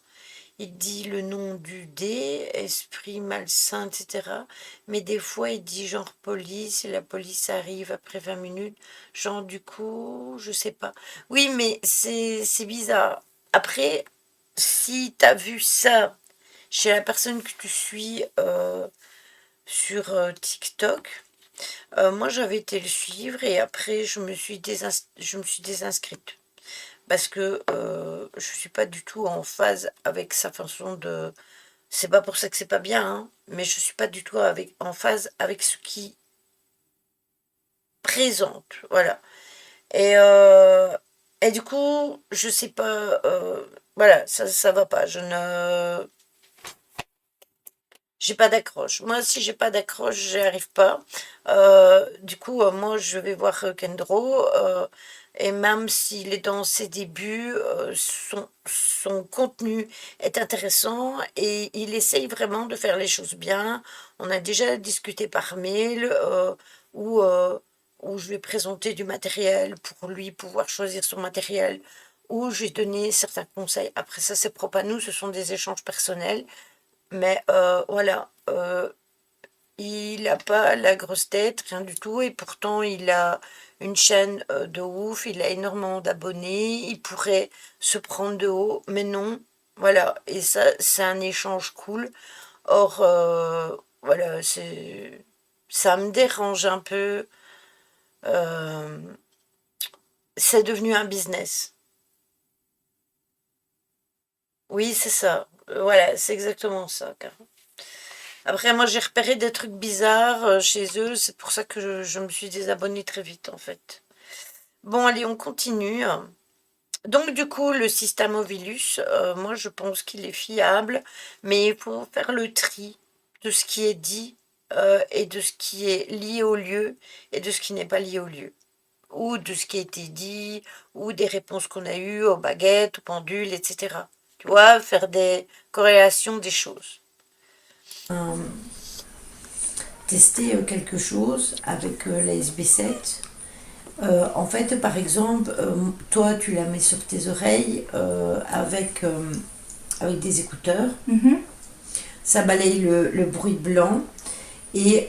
Speaker 1: il dit le nom du dé, esprit malsain, etc. Mais des fois, il dit genre police, et la police arrive après 20 minutes. Genre, du coup, je sais pas. Oui, mais c'est bizarre. Après, si t'as vu ça chez la personne que tu suis sur TikTok, moi j'avais été le suivre et après je me suis désinscrite parce que je suis pas du tout en phase avec sa façon de. C'est pas pour ça que c'est pas bien, hein, mais je suis pas du tout en phase avec ce qui présente, voilà. Et, et du coup, je sais pas, voilà, ça va pas. J'ai pas d'accroche. Moi, si j'ai pas d'accroche, j'y arrive pas. Du coup, moi, je vais voir Kendro. Et même s'il est dans ses débuts, son contenu est intéressant et il essaye vraiment de faire les choses bien. On a déjà discuté par mail où, où je lui ai présenté du matériel pour lui pouvoir choisir son matériel, où je lui ai donné certains conseils. Après ça, c'est propre à nous, ce sont des échanges personnels. Mais voilà, il n'a pas la grosse tête, rien du tout, et pourtant il a une chaîne de ouf, il a énormément d'abonnés, il pourrait se prendre de haut, mais non, voilà, et ça, c'est un échange cool. Or, voilà, ça me dérange un peu, euh, c'est devenu un business. Oui, c'est ça, voilà, c'est exactement ça. Après, moi, j'ai repéré des trucs bizarres chez eux. C'est pour ça que je me suis désabonnée très vite, en fait. Bon, allez, on continue. Donc, du coup, le système Ovilus, moi, je pense qu'il est fiable, mais il faut faire le tri de ce qui est dit et de ce qui est lié au lieu et de ce qui n'est pas lié au lieu. Ou de ce qui a été dit, ou des réponses qu'on a eues aux baguettes, aux pendules, etc. Tu vois, faire des corrélations des choses.
Speaker 3: Tester quelque chose avec la SB7. En fait, par exemple, toi, tu la mets sur tes oreilles avec des écouteurs. Ça balaye le bruit blanc et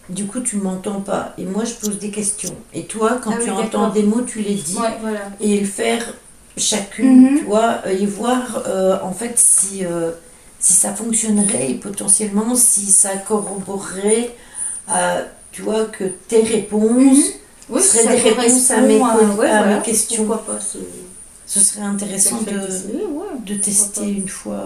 Speaker 3: du coup, tu m'entends pas. Et moi, je pose des questions. Et toi, quand tu entends des mots, tu les dis.
Speaker 2: Ouais, voilà.
Speaker 3: Et le faire chacune, tu vois, et voir en fait si ça fonctionnerait et potentiellement si ça corroborerait, tu vois, que tes réponses
Speaker 2: Oui,
Speaker 3: seraient
Speaker 2: ça
Speaker 3: des réponses à mes questions.
Speaker 2: Pourquoi pas,
Speaker 3: Ce serait intéressant de tester une fois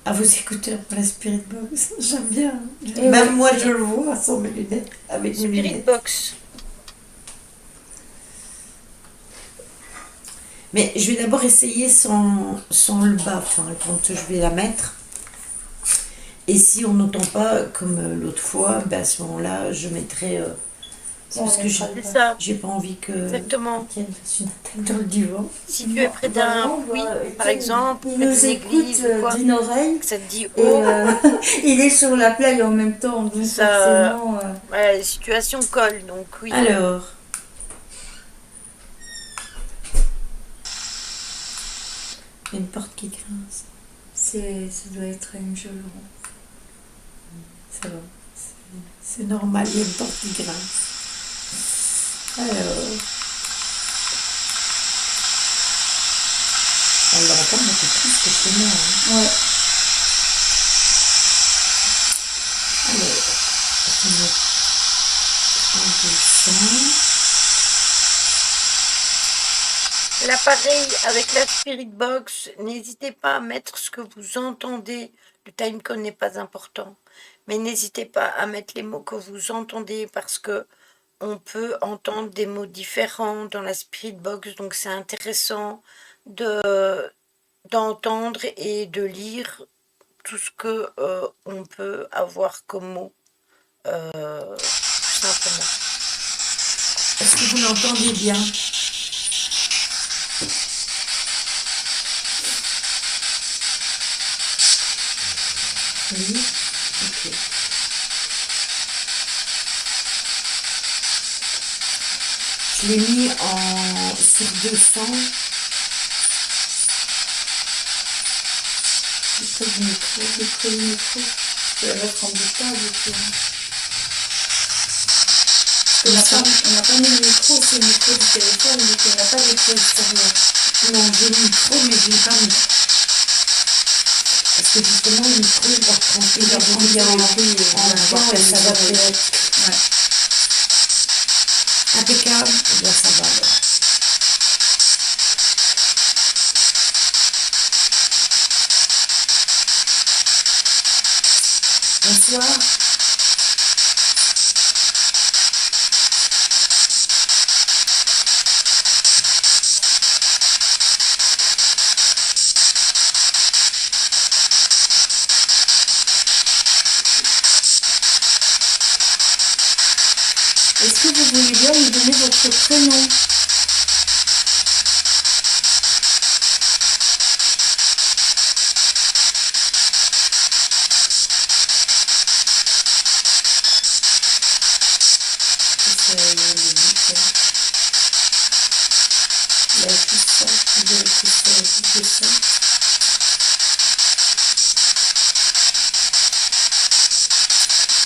Speaker 3: à vos écouteurs pour la Spirit Box. J'aime bien. Même moi, je le vois sans mes lunettes, avec mes
Speaker 1: Spirit
Speaker 3: lunettes.
Speaker 1: Box.
Speaker 3: Mais je vais d'abord essayer sans le bas, enfin, quand je vais la mettre. Et si on n'entend pas comme l'autre fois, ben à ce moment-là, je mettrai. C'est parce que
Speaker 1: C'est ça,
Speaker 3: j'ai pas envie que
Speaker 1: exactement.
Speaker 3: Étienne fasse une attaque dans le divan.
Speaker 1: Si tu es près d'un puits, par exemple,
Speaker 2: il
Speaker 1: près
Speaker 2: nous
Speaker 1: d'une église
Speaker 2: écoute
Speaker 1: ou quoi,
Speaker 2: d'une oreille
Speaker 1: que ça te dit
Speaker 2: et
Speaker 1: oh,
Speaker 2: il est sur la plage en même temps, donc
Speaker 1: ça,
Speaker 2: forcément.
Speaker 1: ouais, la situation colle, donc oui.
Speaker 3: Alors. Il y a une porte qui grince.
Speaker 2: Ça doit être une jolie.
Speaker 3: Ça va. C'est normal, il y a une porte qui grince. Alors. On l'entend beaucoup plus que chez moi. Hein.
Speaker 2: Ouais.
Speaker 3: Alors, je mets un dessin.
Speaker 1: L'appareil avec la Spirit Box, n'hésitez pas à mettre ce que vous entendez. Le timecode n'est pas important, mais n'hésitez pas à mettre les mots que vous entendez parce que on peut entendre des mots différents dans la Spirit Box, donc c'est intéressant d'entendre et de lire tout ce que on peut avoir comme mots, tout simplement.
Speaker 3: Est-ce que vous l'entendez bien? Oui. Ok. Je l'ai mis sur 200.
Speaker 2: Près du micro. Je vais la mettre en détail. On n'a pas mis le micro, c'est le micro du téléphone, donc on n'a pas de micro extérieur.
Speaker 3: Non, j'ai le micro, mais je ne l'ai pas mis. Parce que justement, le micro, il va transmettre en voix et ça va faire.
Speaker 2: Ouais.
Speaker 3: Impeccable, et bien ça va alors. Bonsoir.
Speaker 2: Est-ce que vous voulez bien me donner votre prénom?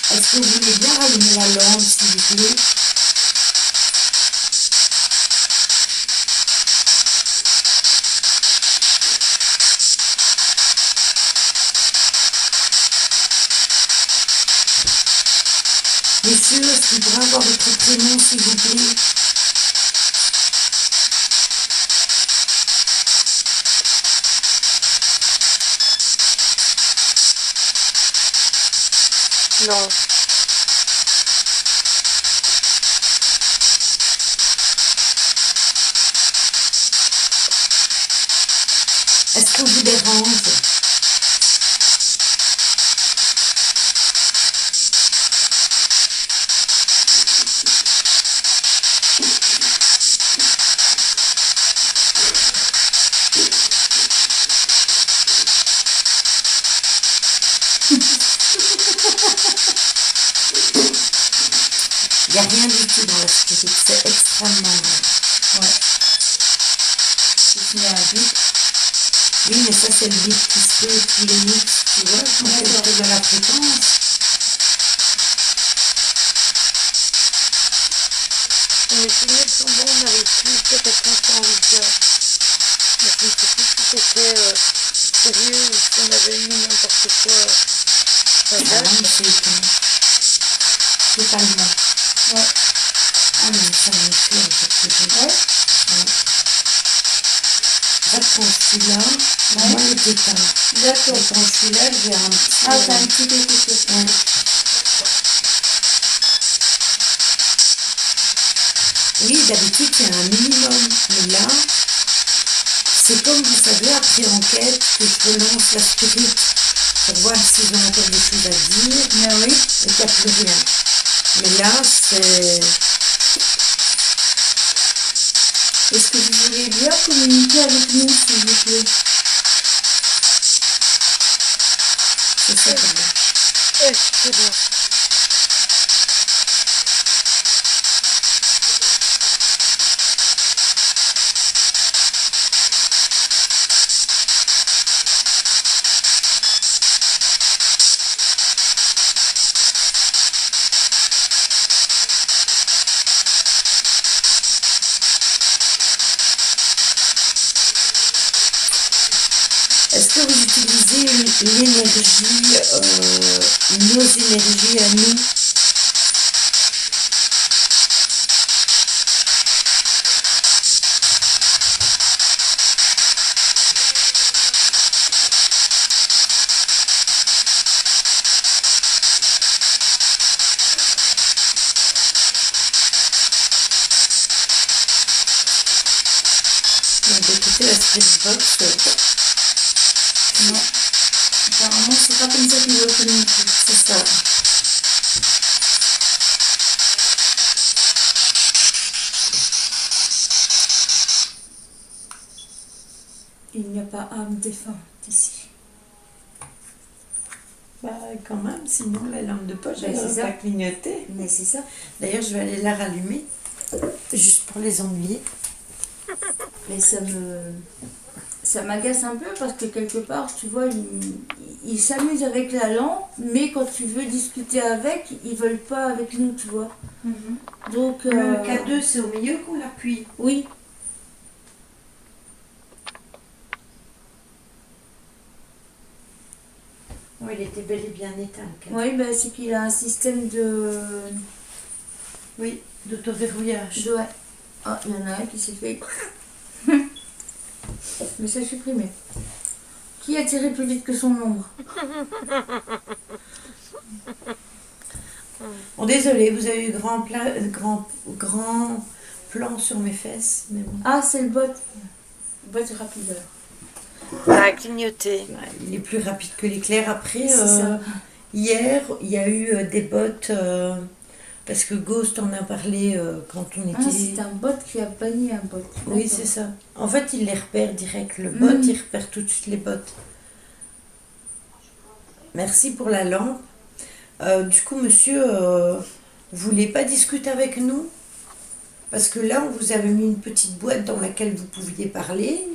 Speaker 3: Est-ce que vous voulez bien rallumer la lampe, s'il vous plaît? Monsieur, est-ce qu'il pourrait avoir votre prénom, s'il vous plaît?
Speaker 1: Non.
Speaker 3: Est-ce qu'on vous dérange? n'y a rien du tout dans la spirit, c'est extrêmement rare.
Speaker 2: Ouais. Si ce n'est un but.
Speaker 3: Oui, mais ça, c'est le beat qui se fait et puis les mix, tu vois, quand c'est de la fréquence.
Speaker 1: Mais si nous sont bons, on avait plus de réponses en vigueur. Mais je ne sais plus si c'était sérieux ou si on avait eu n'importe quoi.
Speaker 3: Ah non, mais c'est étonnant. Totalement.
Speaker 2: Ouais.
Speaker 3: Ah non, ça me fait en fait que j'ai.
Speaker 2: Ouais.
Speaker 3: En fait, quand je suis là, moi, il est éteint.
Speaker 2: D'accord.
Speaker 3: Mais quand je suis là, j'ai un petit...
Speaker 2: Ah, t'as un petit quelque chose.
Speaker 3: Ouais. Oui, d'habitude, il y a un minimum. Mais là, c'est comme, vous savez, après enquête, que je relance la spirit pour voir s'ils ont encore des choses à dire.
Speaker 2: Mais oui.
Speaker 3: Et qu'il n'y a plus rien. Mais là, c'est...
Speaker 2: Est-ce que vous voulez bien communiquer avec nous, s'il vous plaît?
Speaker 3: C'est ça, quand même.
Speaker 1: C'est bon.
Speaker 3: Est-ce que vous utilisez l'énergie, nos énergies à nous? D'écouter la spirit box,
Speaker 2: Non. Apparemment, c'est pas comme ça qu'ils veulent communiquer.
Speaker 3: c'est ça.
Speaker 2: Il n'y a pas âme défunte ici.
Speaker 3: Bah, quand même, sinon la lampe de poche,
Speaker 2: Bah,
Speaker 3: elle
Speaker 2: c'est
Speaker 3: va
Speaker 2: ça.
Speaker 3: pas clignoter.
Speaker 2: Mais c'est ça.
Speaker 3: D'ailleurs, je vais aller la rallumer, juste pour les ennuyer.
Speaker 2: Mais ça m'agace un peu parce que quelque part, tu vois, ils s'amusent avec la lampe, mais quand tu veux discuter avec, ils veulent pas avec nous, tu vois. Donc,
Speaker 3: Le K2, c'est au milieu qu'on l'appuie.
Speaker 2: oui.
Speaker 3: Oui, il était bel et bien éteint, le K2.
Speaker 2: Oui, ben, c'est qu'il a un système de...
Speaker 3: Oui, d'autoverrouillage.
Speaker 2: Ouais. Ah, il y en a un qui s'est fait... Mais ça supprimé. Qui a tiré plus vite que son ombre?
Speaker 3: Bon, désolé, vous avez eu grand plan sur mes fesses, mais bon.
Speaker 2: Ah, c'est le bot. Le bot rapideur.
Speaker 1: Ça a clignoté.
Speaker 3: Ouais, il est plus rapide que l'éclair. Après,
Speaker 2: C'est ça.
Speaker 3: hier, il y a eu des bots, parce que Ghost en a parlé quand on
Speaker 2: Ah,
Speaker 3: était...
Speaker 2: c'est un bot qui a banni un bot.
Speaker 3: Oui,
Speaker 2: D'accord.
Speaker 3: c'est ça. En fait, il les repère direct. Le bot, il repère tout de suite les bots. Merci pour la lampe. Du coup, monsieur, vous voulez pas discuter avec nous? Parce que là, on vous avait mis une petite boîte dans laquelle vous pouviez parler.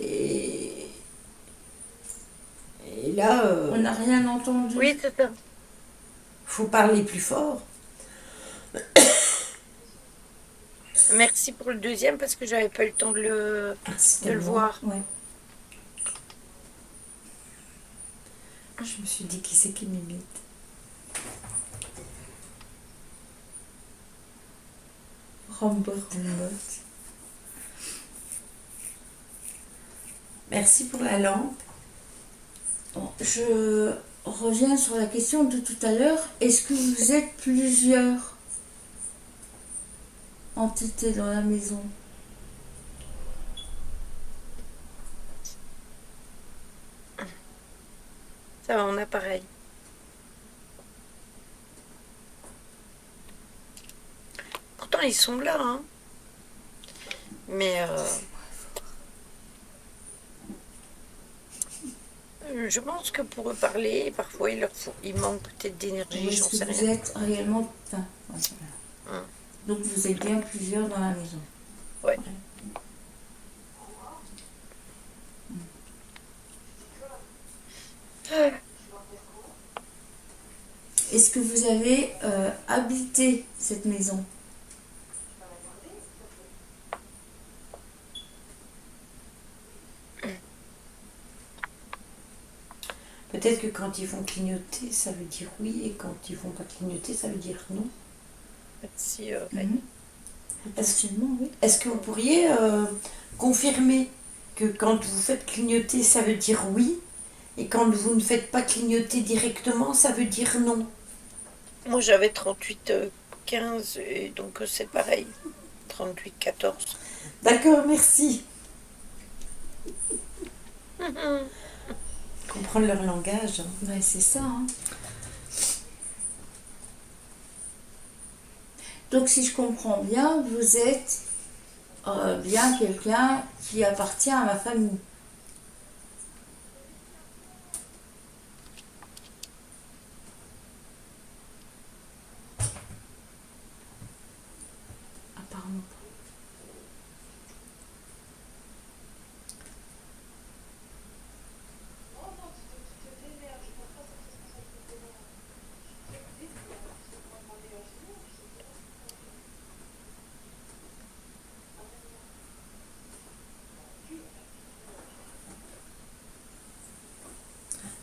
Speaker 3: Et là,
Speaker 2: On n'a rien entendu.
Speaker 1: Oui, c'est ça.
Speaker 3: faut parler plus fort.
Speaker 1: Merci pour le deuxième parce que j'avais pas eu le temps de le voir.
Speaker 2: Ouais.
Speaker 3: Je me suis dit, qui c'est qui m'imite?
Speaker 2: Rambot.
Speaker 3: Merci pour la lampe.
Speaker 2: Bon, je reviens sur la question de tout à l'heure. Est-ce que vous êtes plusieurs entités dans la maison?
Speaker 1: Ça va, on a pareil. Pourtant, ils sont là, hein. Mais je pense que pour eux parler, parfois il manque peut-être d'énergie,
Speaker 2: Ou
Speaker 1: j'en
Speaker 2: est-ce
Speaker 1: sais
Speaker 2: que vous
Speaker 1: rien.
Speaker 2: êtes réellement... Enfin, ouais, voilà. Donc vous êtes bien plusieurs dans la maison.
Speaker 1: Ouais.
Speaker 2: Est-ce que vous avez habité cette maison?
Speaker 3: Peut-être que quand ils vont clignoter, ça veut dire oui, et quand ils vont pas clignoter, ça veut dire non.
Speaker 1: Merci,
Speaker 2: Potentiellement, oui.
Speaker 3: Est-ce que vous pourriez confirmer que quand vous faites clignoter, ça veut dire oui, et quand vous ne faites pas clignoter directement, ça veut dire non?
Speaker 1: Moi, j'avais 38, 15, et donc c'est pareil. 38, 14.
Speaker 3: D'accord, merci. Comprendre leur langage. Hein.
Speaker 2: Ben, c'est ça. Hein. Donc, si je comprends bien, vous êtes bien quelqu'un qui appartient à ma famille. Apparemment pas.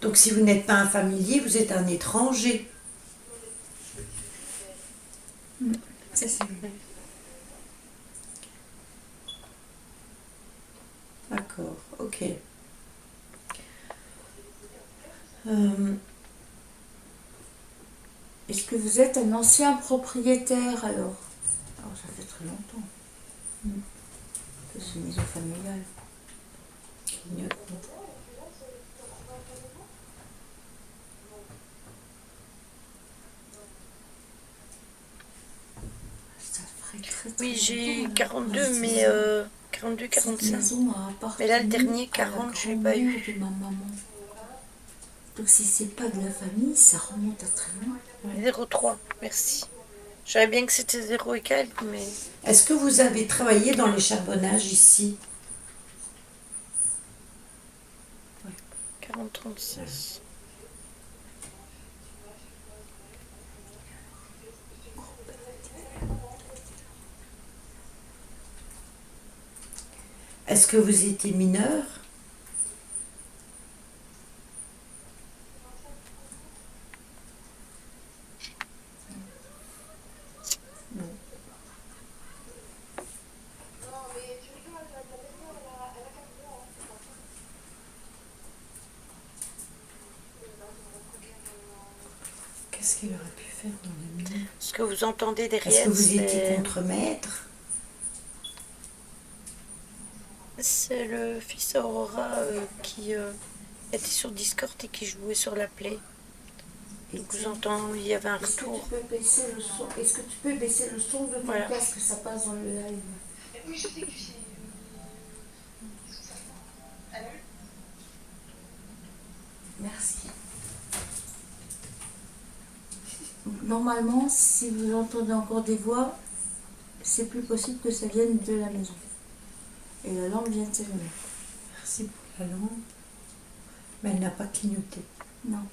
Speaker 3: Donc si vous n'êtes pas un familier, vous êtes un étranger.
Speaker 2: Ça, c'est vrai.
Speaker 3: D'accord, ok.
Speaker 2: Est-ce que vous êtes un ancien propriétaire alors? Alors, ça fait très longtemps. C'est une maison familiale.
Speaker 3: Clignotement.
Speaker 2: Ça ferait très, très
Speaker 1: Oui, j'ai
Speaker 2: longtemps,
Speaker 1: 42,
Speaker 2: là.
Speaker 1: mais 42,
Speaker 2: Cette
Speaker 1: 45.
Speaker 2: maison a appartenu
Speaker 1: Mais là, le dernier,
Speaker 2: à la
Speaker 1: 40, je l'ai pas
Speaker 2: grand-mère
Speaker 1: eu.
Speaker 2: de ma maman. Donc si c'est pas de la famille, ça remonte à très loin.
Speaker 1: 03, merci. Je savais bien que c'était 0 et quelques, mais
Speaker 3: Est-ce que vous avez travaillé dans les charbonnages ici?
Speaker 1: 40, 36.
Speaker 3: Est-ce que vous étiez mineur? Qu'est-ce qu'il aurait pu faire dans les mineurs?
Speaker 1: Ce que vous entendez
Speaker 3: Est-ce
Speaker 1: derrière,
Speaker 3: que vous étiez contremaître?
Speaker 1: c'est le fils Aurora qui était sur Discord et qui jouait sur la Play. Donc vous entendez, il y avait un
Speaker 2: Est-ce que
Speaker 1: retour.
Speaker 2: tu peux baisser le son? Est-ce que tu peux baisser le son de ton
Speaker 1: Voilà.
Speaker 2: casque, que ça passe dans le live?
Speaker 4: Oui, je sais que c'est.
Speaker 2: Merci. Donc, normalement, si vous entendez encore des voix, c'est plus possible que ça vienne de la maison. Et la lampe vient de s'allumer.
Speaker 3: Merci pour la lampe. Mais elle n'a pas clignoté.
Speaker 2: Non.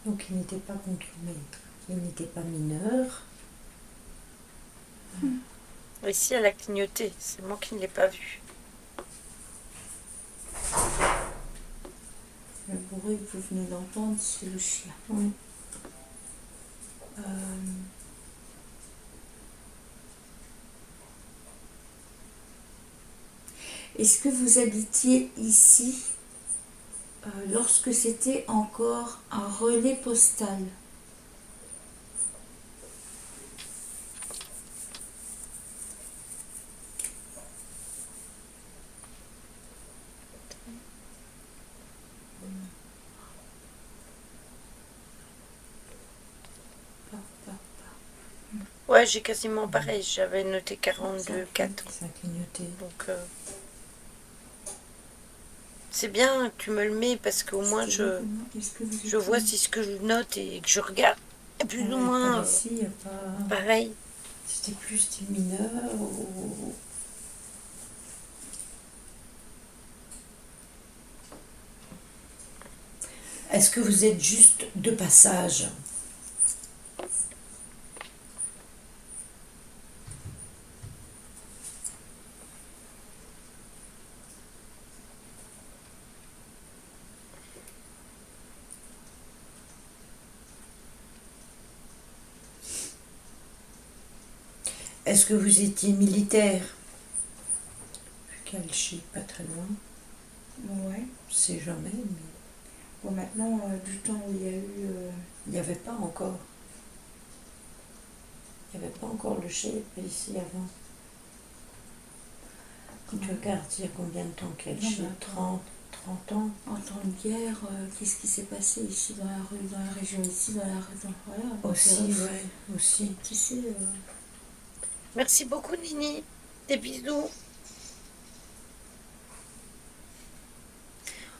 Speaker 3: Donc il n'était pas contremaître. Il n'était pas mineur.
Speaker 1: Ici, elle a clignoté. C'est moi qui ne l'ai pas vu.
Speaker 2: Le bruit que vous venez d'entendre, c'est le chien.
Speaker 3: Oui.
Speaker 2: Est-ce que vous habitiez ici lorsque c'était encore un relais postal?
Speaker 1: Ouais, j'ai quasiment pareil. J'avais noté 42, 4.
Speaker 3: Ça a clignoté.
Speaker 1: Donc, c'est bien, tu me le mets parce qu'au moins je vois si ce que je note et que je regarde est plus ou moins
Speaker 3: Ici, il n'y a pas...
Speaker 1: pareil.
Speaker 3: C'était plus des mineurs ou... Est-ce que vous êtes juste de passage? Est-ce que vous étiez militaire? Calchi, pas très loin.
Speaker 2: Ouais.
Speaker 3: C'est jamais, mais
Speaker 2: Bon, maintenant, du temps où il y a eu...
Speaker 3: il n'y avait pas encore. Il n'y avait pas encore le chef ici avant. Quand tu regardes, il y a combien de temps qu'elle
Speaker 2: Non,
Speaker 3: chef?
Speaker 2: mais attends.
Speaker 3: 30 ans?
Speaker 2: En temps de guerre, qu'est-ce qui s'est passé ici dans la rue, dans la région ici, dans la région... Voilà. Donc,
Speaker 3: Aussi, ouais, aussi.
Speaker 2: Tu sais...
Speaker 1: Merci beaucoup, Nini. Des bisous.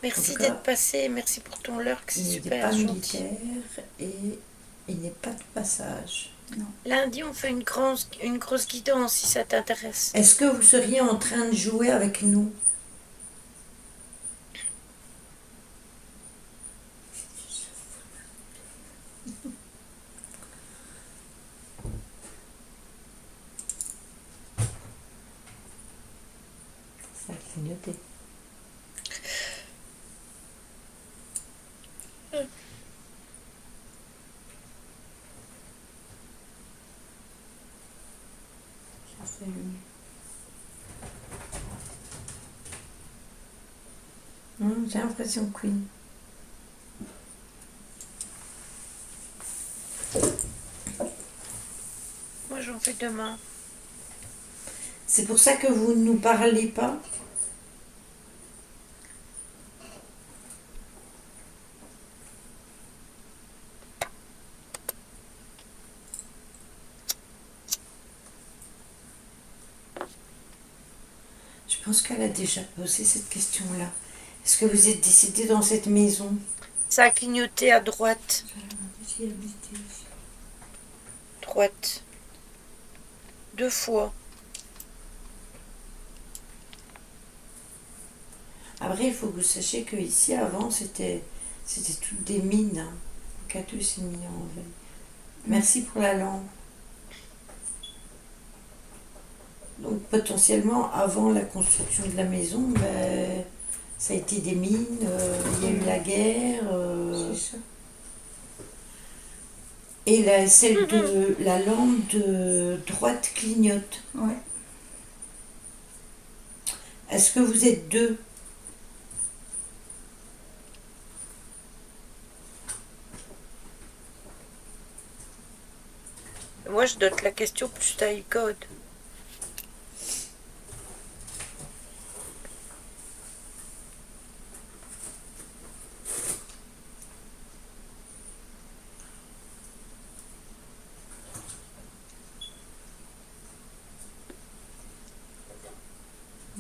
Speaker 1: Merci
Speaker 3: En tout cas,
Speaker 1: d'être passé. Merci pour ton lurk. C'est
Speaker 3: Il n'est
Speaker 1: super
Speaker 3: pas
Speaker 1: gentil.
Speaker 3: militaire et il n'est pas de passage.
Speaker 1: Lundi, on fait une grosse guidance si ça t'intéresse.
Speaker 3: Est-ce que vous seriez en train de jouer avec nous? Ça a clignoté.
Speaker 2: Ça fait une...
Speaker 3: J'ai l'impression que oui.
Speaker 1: Moi, j'en fais demain.
Speaker 3: C'est pour ça que vous ne nous parlez pas? Je pense qu'elle a déjà posé cette question-là. Est-ce que vous êtes décédé dans cette maison?
Speaker 1: Ça a clignoté à droite.
Speaker 2: Qu'est-ce qu'il y a habité ici?
Speaker 1: Droite. 2 fois.
Speaker 3: Après, il faut que vous sachiez qu'ici, avant, c'était toutes des mines. Hein. Le K2 s'est mis en veille. Merci pour la lampe. Donc, potentiellement, avant la construction de la maison, ben, ça a été des mines, il y a eu la guerre.
Speaker 2: C'est ça.
Speaker 3: Et celle de la lampe de droite clignote.
Speaker 2: Ouais.
Speaker 3: Est-ce que vous êtes deux?
Speaker 1: Moi, je dote la question plus taille code.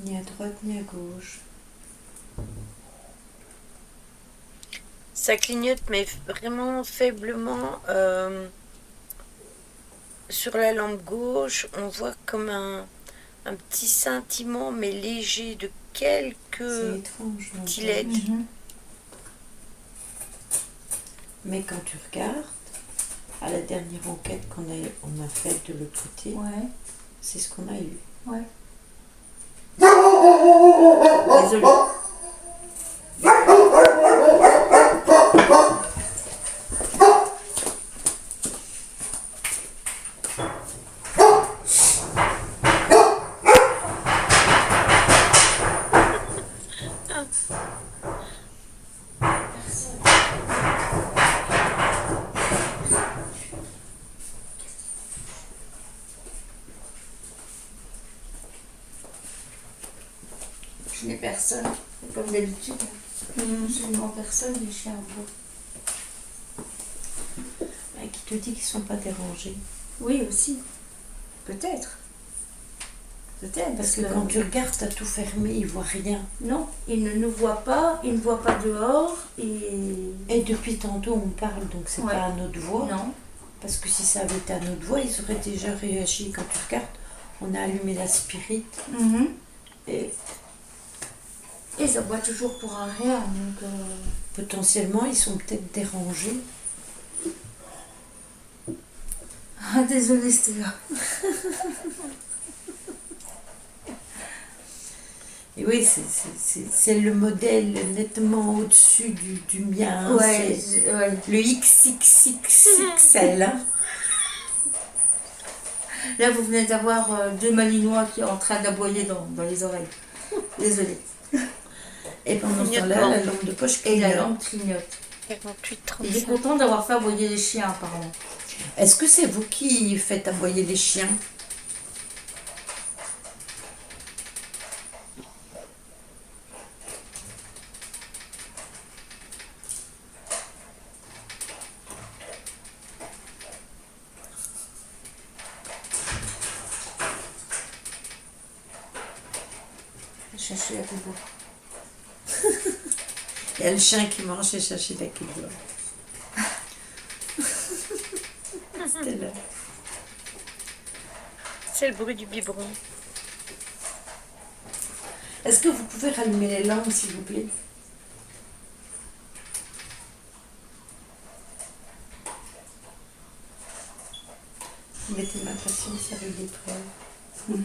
Speaker 3: Ni à droite ni à gauche.
Speaker 1: Ça clignote, mais vraiment faiblement. Sur la lampe gauche, on voit comme un petit scintillement, mais léger, de
Speaker 3: C'est
Speaker 1: quelques
Speaker 3: étrange. non?
Speaker 1: petits LED.
Speaker 3: Mais quand tu regardes, à la dernière enquête on a faite de l'autre côté,
Speaker 2: Ouais.
Speaker 3: c'est ce qu'on a eu.
Speaker 2: Ouais. Désolée. Je n'ai personne, comme d'habitude. Absolument personne, les chiens aboient.
Speaker 3: Qui te dit qu'ils ne sont pas dérangés?
Speaker 2: Oui, aussi. Peut-être. Peut-être.
Speaker 3: Parce que quand tu regardes, tu as tout fermé, ils ne voient rien.
Speaker 2: Non, ils ne nous voient pas, ils ne voient pas dehors et...
Speaker 3: Et depuis tantôt, on parle, donc c'est
Speaker 2: Ouais.
Speaker 3: pas à notre voix.
Speaker 2: Non.
Speaker 3: Parce que si ça avait été à notre voix, ils auraient déjà réagi. Quand tu regardes, on a allumé la spirit
Speaker 2: Mhm.
Speaker 3: et
Speaker 2: Et ça boit toujours pour un rien. Donc,
Speaker 3: potentiellement, ils sont peut-être dérangés.
Speaker 2: Ah, désolée, c'était là.
Speaker 3: Et oui, c'est le modèle nettement au-dessus du mien.
Speaker 2: Ouais,
Speaker 3: C'est
Speaker 2: ouais.
Speaker 3: le XXXXL. Hein.
Speaker 2: Là, vous venez d'avoir deux malinois qui sont en train d'aboyer dans les oreilles. Désolée.
Speaker 3: Et pendant ce temps-là,
Speaker 1: Clignotement.
Speaker 3: la lampe de poche
Speaker 2: Et la
Speaker 3: clignote.
Speaker 2: lampe clignote.
Speaker 1: 48,
Speaker 2: Il est
Speaker 1: 35.
Speaker 2: content d'avoir fait aboyer les chiens, apparemment.
Speaker 3: Est-ce que c'est vous qui faites aboyer les chiens?
Speaker 2: Chercher la plus beau.
Speaker 3: Il y a le chien qui mange et chercher la queue de C'était là.
Speaker 1: C'est le bruit du biberon.
Speaker 3: Est-ce que vous pouvez rallumer les lampes, s'il vous plaît? Mettez ma patience avec l'étoile.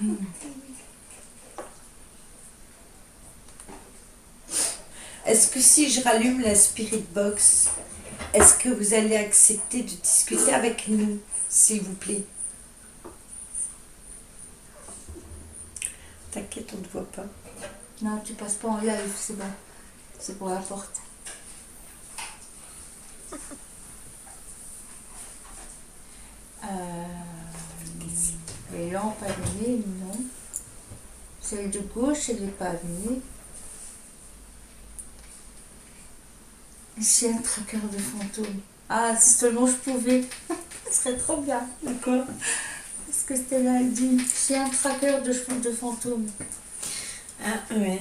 Speaker 3: Est-ce que si je rallume la Spirit Box, est-ce que vous allez accepter de discuter avec nous, s'il vous plaît? T'inquiète, on ne te voit pas.
Speaker 2: Non, tu passes pas en live, c'est bon. C'est pour la porte. Les lampes allumées, non. Celle de gauche, elle n'est pas allumée. Chien traqueur de fantômes. Ah, si seulement je pouvais. Ce serait trop bien.
Speaker 3: D'accord.
Speaker 2: Parce que c'était là, elle dit chien traqueur de fantômes.
Speaker 3: Ah, ouais.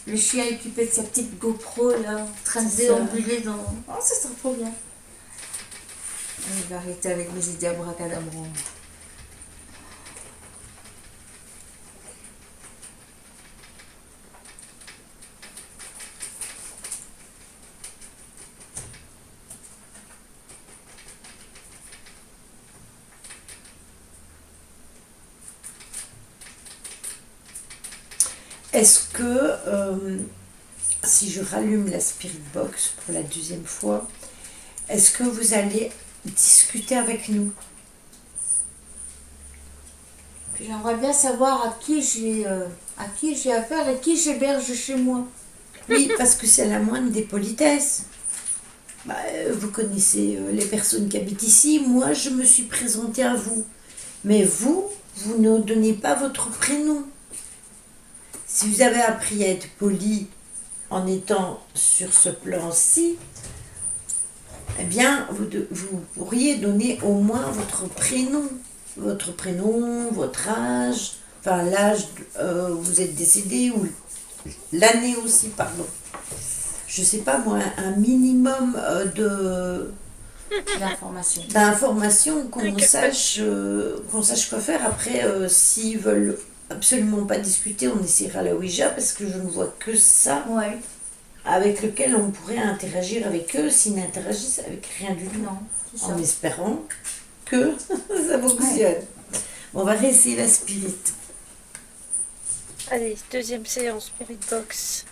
Speaker 2: Le chien équipé de sa petite GoPro, là, en train de
Speaker 3: C'est ça.
Speaker 2: déambuler dans... Oh, ça serait trop bien. Je vais arrêter avec mes idées abracadabrantes.
Speaker 3: Est-ce que si je rallume la Spirit Box pour la deuxième fois, est-ce que vous allez discuter avec nous?
Speaker 2: J'aimerais bien savoir à qui j'ai affaire et qui j'héberge chez moi.
Speaker 3: Oui, parce que c'est la moindre des politesses. Bah, vous connaissez les personnes qui habitent ici. Moi, je me suis présentée à vous. Mais vous, vous ne donnez pas votre prénom. Si vous avez appris à être poli en étant sur ce plan-ci, eh bien, vous pourriez donner au moins votre prénom. Votre prénom, votre âge, enfin l'âge où vous êtes décédé, ou l'année aussi, pardon. Je sais pas moi, un minimum
Speaker 2: L'information.
Speaker 3: d'informations qu'on sache quoi faire. Après, s'ils veulent absolument pas discuter, on essaiera la Ouija, parce que je ne vois que ça
Speaker 2: Ouais.
Speaker 3: avec lequel on pourrait interagir avec eux s'ils n'interagissent avec rien du tout.
Speaker 2: Non, c'est ça.
Speaker 3: En espérant que ça fonctionne. Bon, on va réessayer la spirit.
Speaker 1: Allez, deuxième séance, Spirit Box.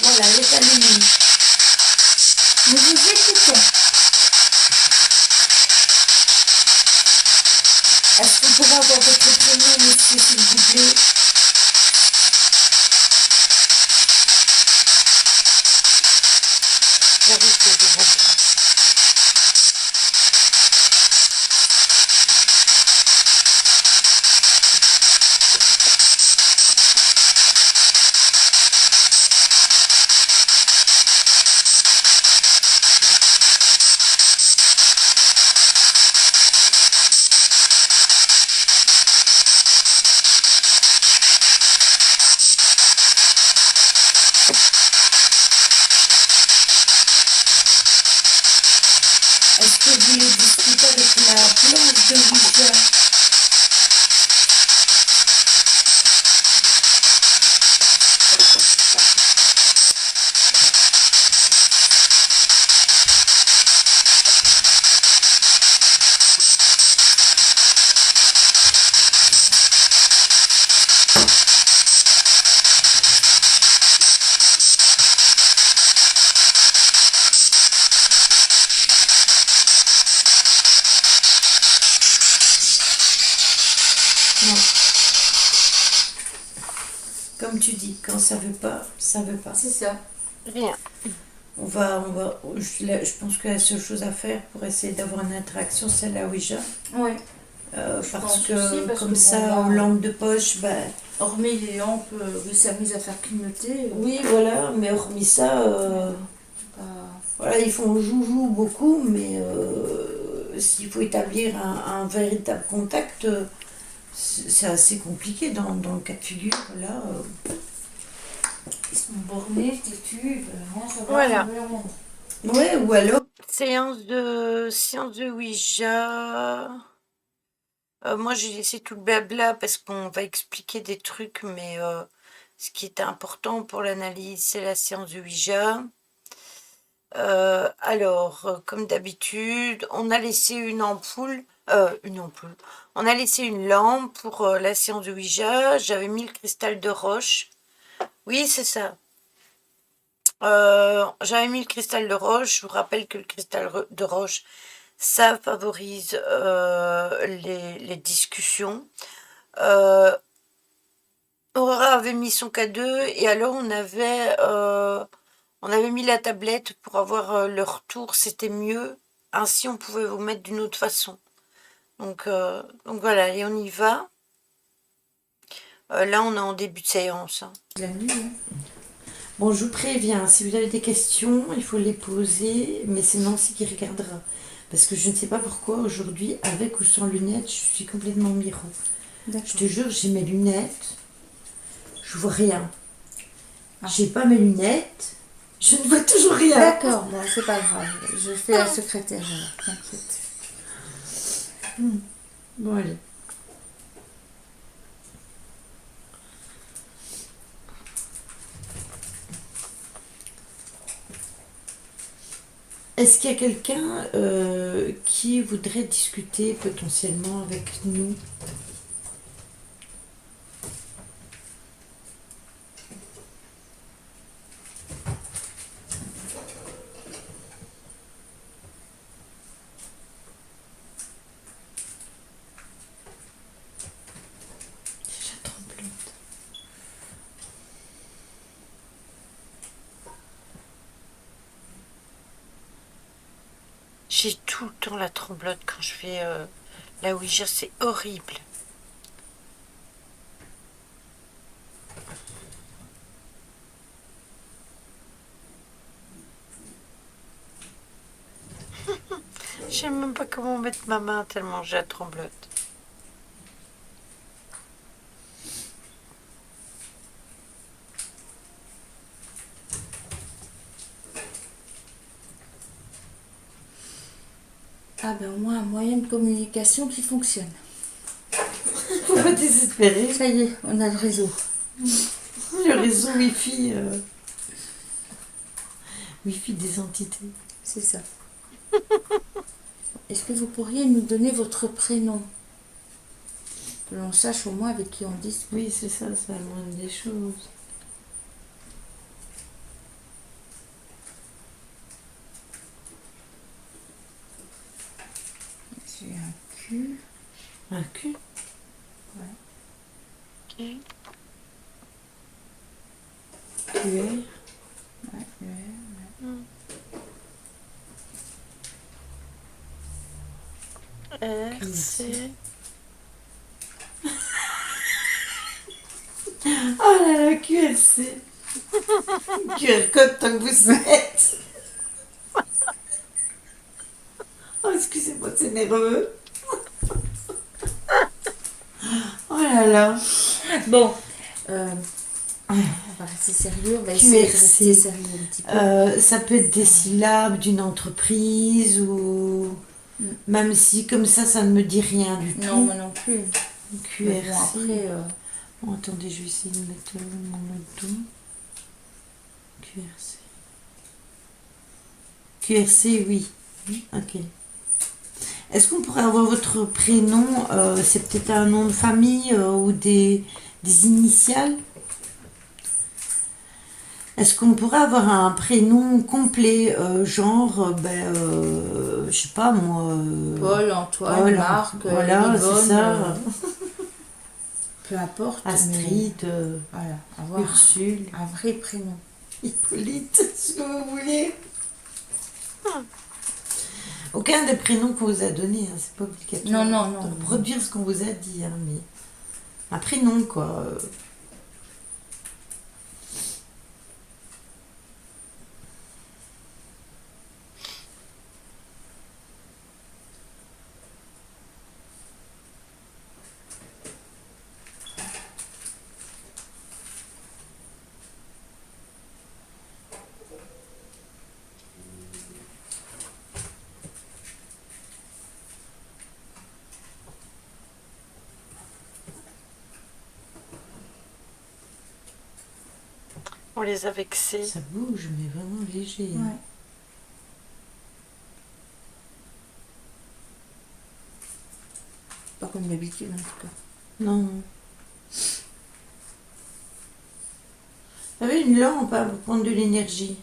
Speaker 3: Voilà, elle est allumée.
Speaker 2: Nous vous écoutons.
Speaker 3: Est-ce qu'on pourrait avoir votre prénom, monsieur, s'il vous plaît?
Speaker 1: J'arrive que je rentre.
Speaker 3: la planche de Ouija. Non. Comme tu dis, quand ça veut pas, ça veut pas.
Speaker 2: C'est ça.
Speaker 1: Rien.
Speaker 3: Je pense que la seule chose à faire pour essayer d'avoir une interaction, c'est la Ouija.
Speaker 2: Oui.
Speaker 3: Parce
Speaker 2: pense
Speaker 3: que
Speaker 2: aussi, parce
Speaker 3: comme
Speaker 2: que
Speaker 3: ça,
Speaker 2: bon, là,
Speaker 3: aux lampes de poche, ben,
Speaker 2: hormis les lampes, ils s'amusent à faire clignoter.
Speaker 3: oui, voilà, mais hormis ça,
Speaker 2: Pas-
Speaker 3: voilà, ils font joujou beaucoup, mais s'il faut établir un véritable contact, c'est assez compliqué dans le cas de figure. Là,
Speaker 2: Ils sont bornés, têtus, non, ça va.
Speaker 1: Voilà.
Speaker 3: ouais, ou alors,
Speaker 1: Séance de Ouija. Moi, j'ai laissé tout le blabla parce qu'on va expliquer des trucs, mais ce qui était important pour l'analyse, c'est la séance de Ouija. Alors, comme d'habitude, on a laissé une ampoule. On a laissé une lampe pour la séance de Ouija. J'avais mis le cristal de roche. Oui, c'est ça. J'avais mis le cristal de roche. Je vous rappelle que le cristal de roche, ça favorise les discussions. Aurora avait mis son K2 et alors on avait mis la tablette pour avoir le retour, c'était mieux. Ainsi, on pouvait vous mettre d'une autre façon. Donc voilà, et on y va. Là, on est en début de séance. Hein.
Speaker 2: La nuit, hein.
Speaker 3: bon, je vous préviens, si vous avez des questions, il faut les poser, mais c'est Nancy qui regardera. Parce que je ne sais pas pourquoi, aujourd'hui, avec ou sans lunettes, je suis complètement miro. Je te jure, j'ai mes lunettes, je vois rien. J'ai pas mes lunettes, je ne vois toujours rien.
Speaker 2: D'accord, bon, c'est pas grave. Je fais la secrétaire, alors, t'inquiète.
Speaker 3: Bon, allez. Est-ce qu'il y a quelqu'un qui voudrait discuter potentiellement avec nous? Déjà tremblante.
Speaker 1: J'ai tout le temps la tremblote quand je fais la Ouija, c'est horrible. Je sais même pas comment mettre ma main tellement j'ai la tremblote.
Speaker 2: Ah ben au moins un moyen de communication qui fonctionne.
Speaker 3: Faut pas désespérer.
Speaker 2: Ça y est, on a le réseau.
Speaker 3: Le réseau Wi-Fi. Wi-Fi des entités.
Speaker 2: C'est ça. Est-ce que vous pourriez nous donner votre prénom? Que l'on sache au moins avec qui on discute.
Speaker 3: Oui, c'est ça, c'est la moindre des choses.
Speaker 2: J'ai un Q.
Speaker 3: Un cul.
Speaker 1: Ok.
Speaker 3: QR.
Speaker 2: Ouais,
Speaker 1: R, C.
Speaker 3: Oh là là, QRC. QR code tant que vous êtes. Oh, excusez-moi, c'est nerveux. Oh là là.
Speaker 2: Bon, on va rester sérieux, on va essayer de rester sérieux un petit peu.
Speaker 3: Ça peut être des syllabes d'une entreprise ou Même si comme ça ne me dit rien du
Speaker 2: Non,
Speaker 3: tout.
Speaker 2: moi non plus. Mais bon,
Speaker 3: QRC.
Speaker 2: après,
Speaker 3: Bon, attendez, je vais essayer de mettre mon autre dos. QRC. QRC, oui. Ok. Est-ce qu'on pourrait avoir votre prénom? C'est peut-être un nom de famille ou des initiales? Est-ce qu'on pourrait avoir un prénom complet, genre, je sais pas moi.
Speaker 2: Paul, Antoine,
Speaker 3: Paul,
Speaker 2: Marc,
Speaker 3: voilà, c'est
Speaker 2: Yvonne,
Speaker 3: ça.
Speaker 2: peu importe. Mais
Speaker 3: Astrid,
Speaker 2: voilà, avoir
Speaker 3: Ursule,
Speaker 2: un vrai prénom.
Speaker 3: Hippolyte, ce que vous voulez. Aucun des prénoms qu'on vous a donnés, hein, c'est pas obligatoire.
Speaker 2: Non.
Speaker 3: De reproduire ce qu'on vous a dit, hein, mais un prénom quoi.
Speaker 1: On les a vexés.
Speaker 3: Ça bouge, mais vraiment léger.
Speaker 2: Ouais. Pas comme d'habitude en tout cas.
Speaker 3: Non. Vous avez une lampe hein, pour prendre de l'énergie.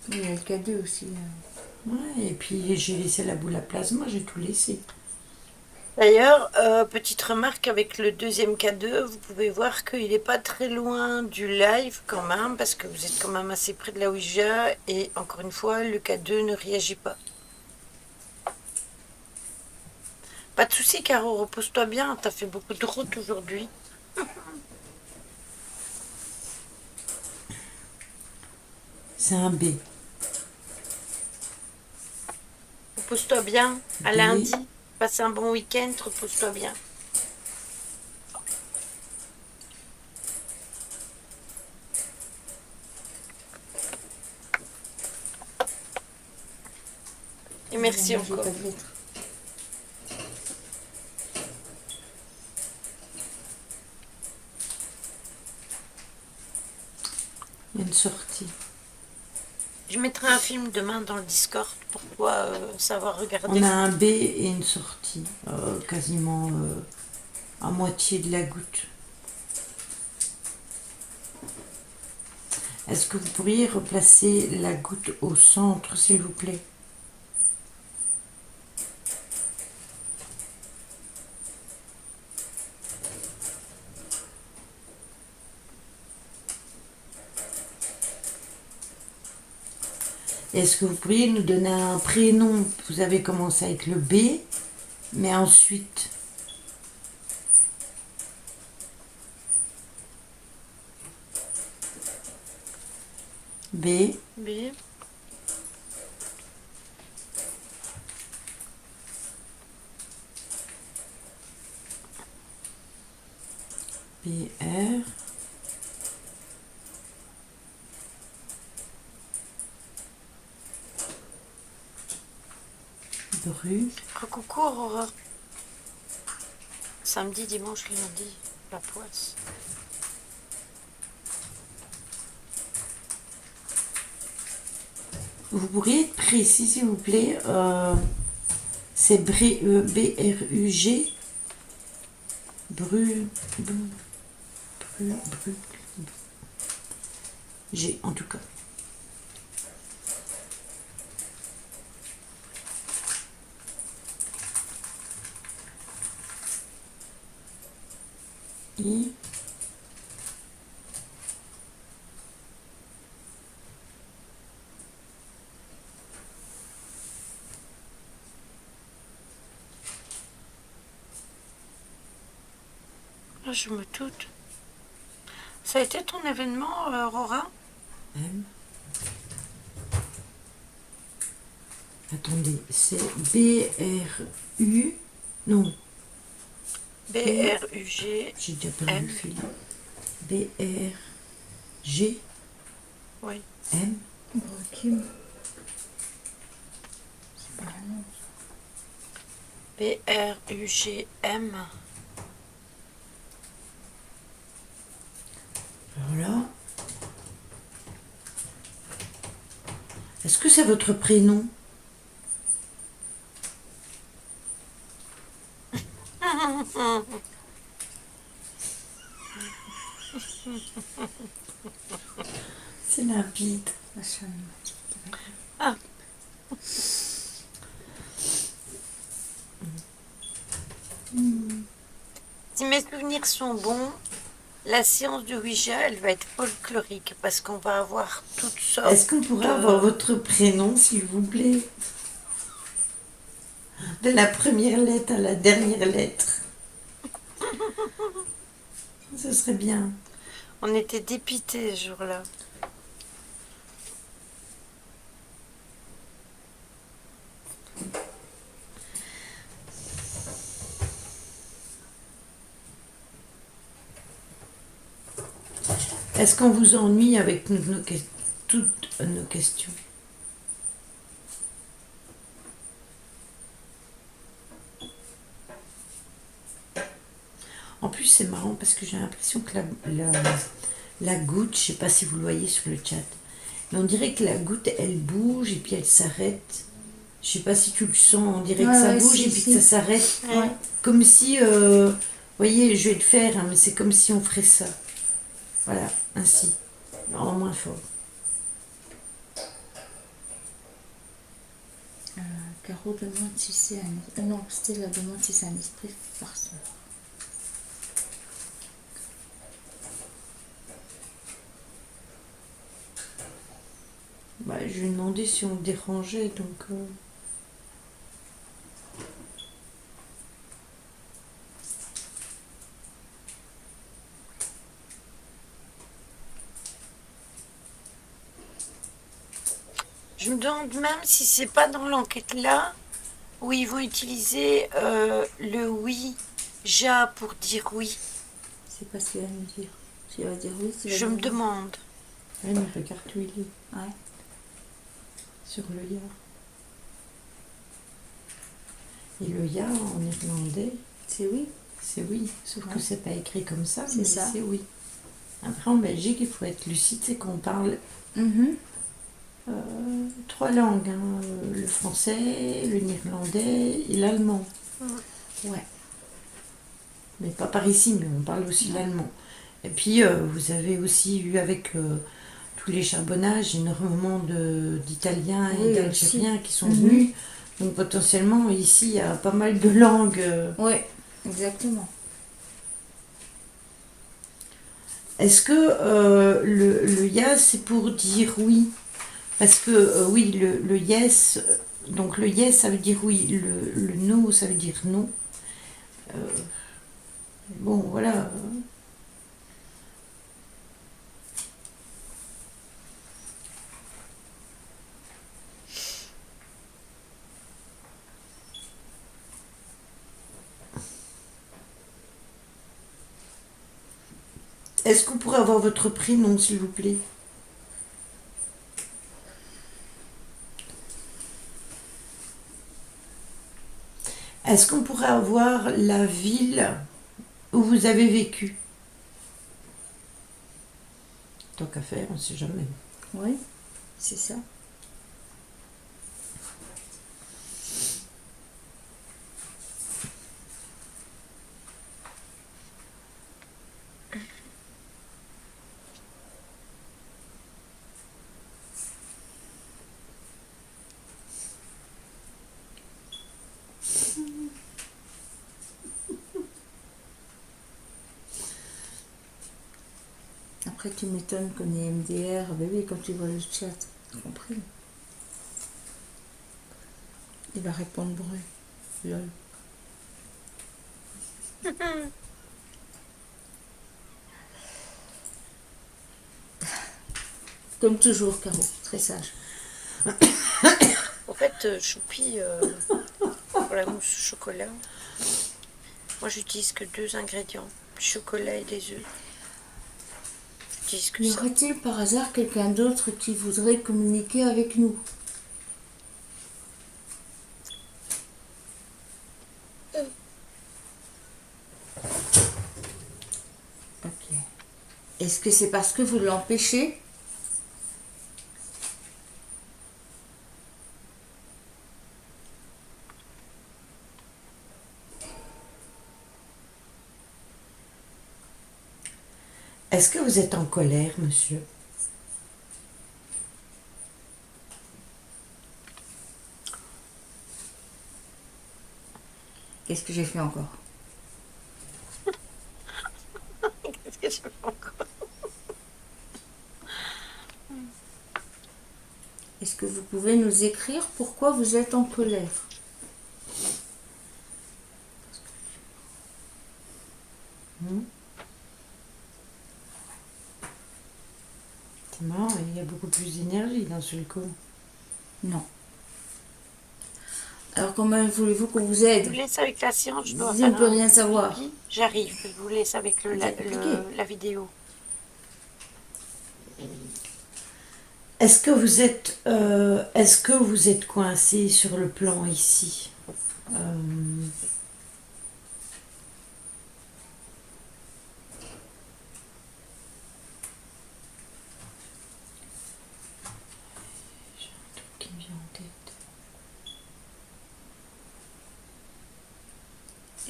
Speaker 2: Il y a le K2 aussi.
Speaker 3: Ouais, et puis j'ai laissé la boule à plasma, j'ai tout laissé.
Speaker 1: D'ailleurs, petite remarque avec le deuxième K2, vous pouvez voir qu'il n'est pas très loin du live quand même, parce que vous êtes quand même assez près de la Ouija, et encore une fois, le K2 ne réagit pas. Pas de souci, Caro, repose-toi bien, t'as fait beaucoup de route aujourd'hui.
Speaker 3: C'est un B.
Speaker 1: Repose-toi bien, à
Speaker 3: B.
Speaker 1: lundi, passe un bon week-end, repose-toi bien. Et merci
Speaker 2: J'ai
Speaker 1: encore.
Speaker 2: pas de lettres.
Speaker 3: Il y a une sortie.
Speaker 1: Je mettrai un film demain dans le Discord pour toi savoir regarder.
Speaker 3: On a un B et une sortie, quasiment à moitié de la goutte. Est-ce que vous pourriez replacer la goutte au centre, s'il vous plaît? Est-ce que vous pourriez nous donner un prénom? Vous avez commencé avec le B, mais ensuite... B,
Speaker 1: B.
Speaker 3: BR, Bru,
Speaker 1: Coucou Aurora. Samedi, dimanche, lundi, la poisse.
Speaker 3: vous pourriez être précis s'il vous plaît, c'est B-R-U-G, Bru, G en tout cas. I,
Speaker 1: Ah, je me doute. Ça a été ton événement, Aurora?
Speaker 3: M. Attendez, c'est B-R-U, non,
Speaker 1: B-R-U-G.
Speaker 3: j'ai déjà perdu
Speaker 1: M.
Speaker 3: le fil. B-R-G,
Speaker 1: Oui.
Speaker 3: M,
Speaker 2: Brokim. C'est pas
Speaker 1: Brugm.
Speaker 3: Voilà. Est-ce que c'est votre prénom? C'est limpide.
Speaker 1: Ah. Si mes souvenirs sont bons, la séance de Ouija, elle va être folklorique parce qu'on va avoir toutes sortes.
Speaker 3: Est-ce qu'on pourrait avoir votre prénom, s'il vous plaît? De la première lettre à la dernière lettre. Ce serait bien.
Speaker 1: On était dépités ce jour-là.
Speaker 3: Est-ce qu'on vous ennuie avec toutes nos questions? En plus, c'est marrant parce que j'ai l'impression que la goutte, je sais pas si vous le voyez sur le chat, mais on dirait que la goutte, elle bouge et puis elle s'arrête. Je sais pas si tu le sens, on dirait que ça bouge et puis que ça s'arrête.
Speaker 1: Ouais.
Speaker 3: Comme si, voyez, je vais le faire, hein, mais c'est comme si on ferait ça. Voilà, ainsi, en moins fort.
Speaker 2: Caro demande si c'est un... non, Stella demande si c'est un esprit farceur.
Speaker 3: Bah, je lui ai demandé si on le dérangeait, donc...
Speaker 1: Je me demande même si c'est pas dans l'enquête là où ils vont utiliser le oui, ja pour dire oui.
Speaker 2: C'est pas ce qu'il va nous dire. S'il va dire oui,
Speaker 1: Je me demande.
Speaker 3: Ouais, mais regarde où il est.
Speaker 2: Ouais.
Speaker 3: Sur le ya. Et le ya en irlandais,
Speaker 2: c'est oui.
Speaker 3: c'est oui, sauf que c'est pas écrit comme ça,
Speaker 2: C'est
Speaker 3: mais
Speaker 2: ça.
Speaker 3: c'est oui. Après, en Belgique, il faut être lucide, c'est qu'on parle trois langues, hein, le français, le néerlandais et l'allemand.
Speaker 2: Ouais.
Speaker 3: Mais pas par ici, mais on parle aussi l'allemand. Et puis, vous avez aussi eu avec tous les charbonnages énormément d'Italiens et d'Algériens qui sont venus. Donc potentiellement, ici, il y a pas mal de langues.
Speaker 2: Oui, exactement.
Speaker 3: Est-ce que le yes, c'est pour dire oui? Parce que oui, le yes, donc le yes, ça veut dire oui. Le no, ça veut dire non. Bon, voilà. Est-ce qu'on pourrait avoir votre prénom, s'il vous plaît? Est-ce qu'on pourrait avoir la ville où vous avez vécu? Tant qu'à faire, on ne sait jamais.
Speaker 2: Oui, c'est ça. Après, tu m'étonnes qu'on est MDR. Ben oui, quand tu vois le chat, compris. Il va répondre bruit. Lol. Comme toujours, Caro, très sage.
Speaker 1: En fait, Choupi, pour la mousse au chocolat, moi j'utilise que 2 ingrédients, le chocolat et des œufs. J'utilise que
Speaker 2: Y
Speaker 1: ça.
Speaker 2: aurait-il par hasard quelqu'un d'autre qui voudrait communiquer avec nous? Est-ce que c'est parce que vous l'empêchez?
Speaker 3: Est-ce que vous êtes en colère, monsieur?
Speaker 2: Qu'est-ce que j'ai fait encore?
Speaker 1: Qu'est-ce que je fais encore?
Speaker 2: Est-ce que vous pouvez nous écrire pourquoi vous êtes en colère?
Speaker 3: C'est marrant, il y a beaucoup plus d'énergie d'un seul coup.
Speaker 2: Non. Alors comment voulez-vous qu'on vous
Speaker 1: Je
Speaker 2: aide?
Speaker 1: vous laisse avec la séance, je dois
Speaker 2: Si on ne
Speaker 1: faire
Speaker 2: peut
Speaker 1: un
Speaker 2: rien
Speaker 1: petit
Speaker 2: savoir.
Speaker 1: pipi. J'arrive, je vous laisse avec
Speaker 2: C'est compliqué.
Speaker 1: la vidéo.
Speaker 3: Est-ce que vous êtes coincé sur le plan ici? J'ai un truc qui me vient en tête.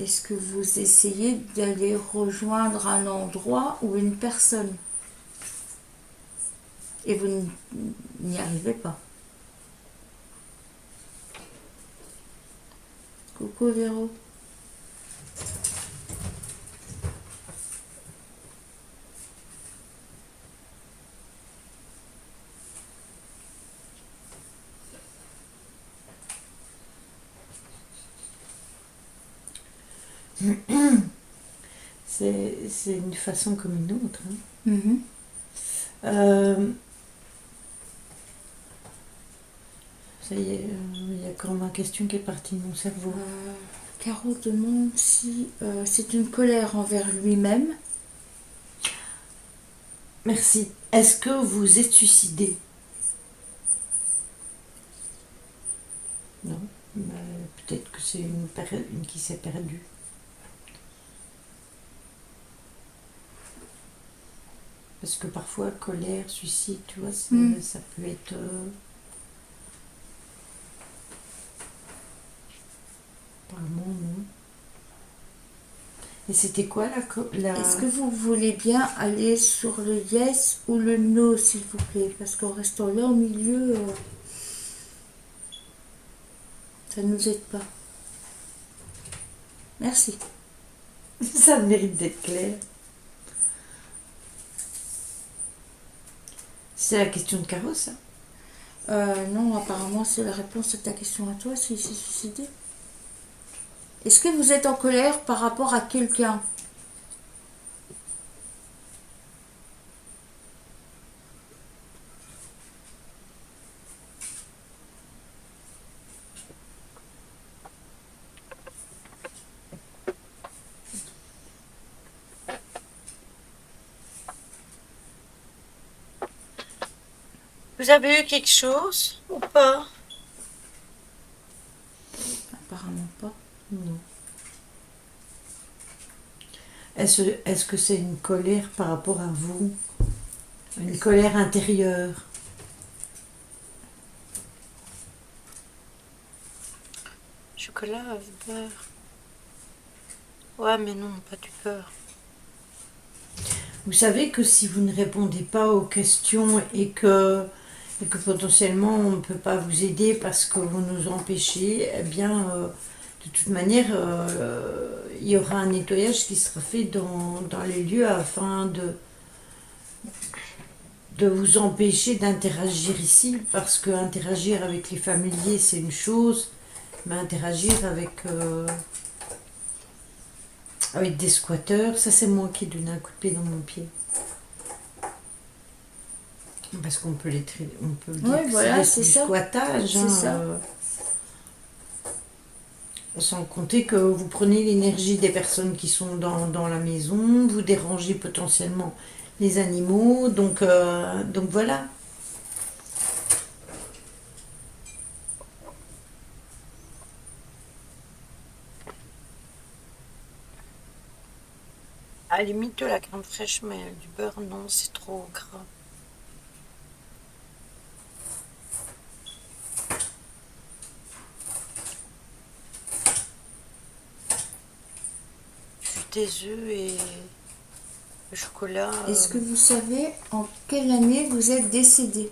Speaker 2: Est-ce que vous essayez d'aller rejoindre un endroit ou une personne? Et vous n'y arrivez pas. Coucou Véro.
Speaker 3: C'est une façon comme une autre. Hein.
Speaker 2: Mhm.
Speaker 3: Ça y est, il y a quand même une question qui est partie de mon cerveau.
Speaker 2: Caro demande si c'est une colère envers lui-même.
Speaker 3: Merci. Est-ce que vous êtes suicidé? Non. Peut-être que c'est une qui s'est perdue. Parce que parfois, colère, suicide, tu vois, ça peut être... Apparemment, non. Et c'était quoi la...
Speaker 2: Est-ce que vous voulez bien aller sur le yes ou le no, s'il vous plaît? Parce qu'en restant là au milieu, ça ne nous aide pas. Merci.
Speaker 3: Ça mérite d'être clair. C'est la question de Caro, ça?
Speaker 2: Non, apparemment c'est la réponse à ta question à toi, s'il s'est suicidé. Est-ce que vous êtes en colère par rapport à quelqu'un?
Speaker 1: Vous avez eu quelque chose ou pas?
Speaker 2: Apparemment pas.
Speaker 3: Non. Est-ce que c'est une colère par rapport à vous? Une colère intérieure?
Speaker 1: Chocolat avec beurre. Ouais, mais non, pas du beurre.
Speaker 3: Vous savez que si vous ne répondez pas aux questions et que potentiellement on ne peut pas vous aider parce que vous nous empêchez, eh bien, de toute manière, il y aura un nettoyage qui sera fait dans les lieux afin de vous empêcher d'interagir ici, parce que interagir avec les familiers, c'est une chose, mais interagir avec des squatteurs, ça c'est moi qui ai donné un coup de pied dans mon pied. Parce qu'on peut on peut dire
Speaker 2: Ouais,
Speaker 3: que
Speaker 2: voilà,
Speaker 3: c'est
Speaker 2: c'est
Speaker 3: du
Speaker 2: ça.
Speaker 3: squattage.
Speaker 2: C'est
Speaker 3: Hein,
Speaker 2: ça.
Speaker 3: sans compter que vous prenez l'énergie des personnes qui sont dans la maison, vous dérangez potentiellement les animaux, donc voilà.
Speaker 1: À la limite de la crème fraîche, mais du beurre, non, c'est trop gras. Juste des œufs et le chocolat.
Speaker 2: Est-ce que vous savez en quelle année vous êtes décédé?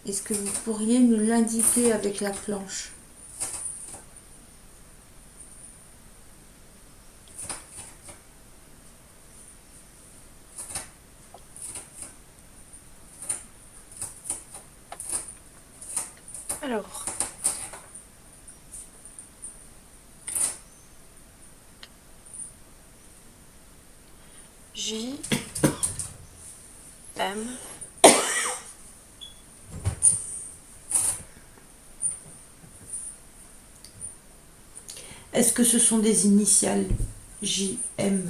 Speaker 2: Est-ce que vous pourriez nous l'indiquer avec la planche?
Speaker 1: Alors, J, M,
Speaker 3: Est-ce que ce sont des initiales JM?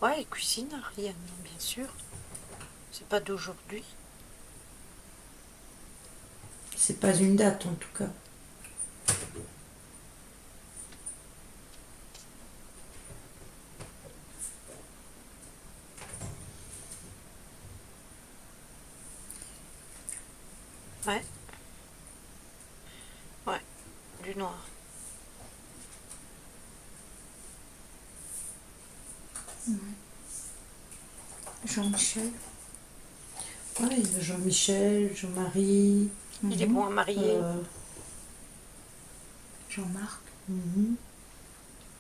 Speaker 1: ouais, cuisine, Ariane, bien sûr. C'est pas d'aujourd'hui.
Speaker 3: C'est pas une date en tout cas.
Speaker 1: Ouais, ouais, du noir.
Speaker 2: Jean-Michel.
Speaker 3: Ouais, il y a Jean-Michel, Jean-Marie,
Speaker 1: Il est bon à marier.
Speaker 2: Jean-Marc.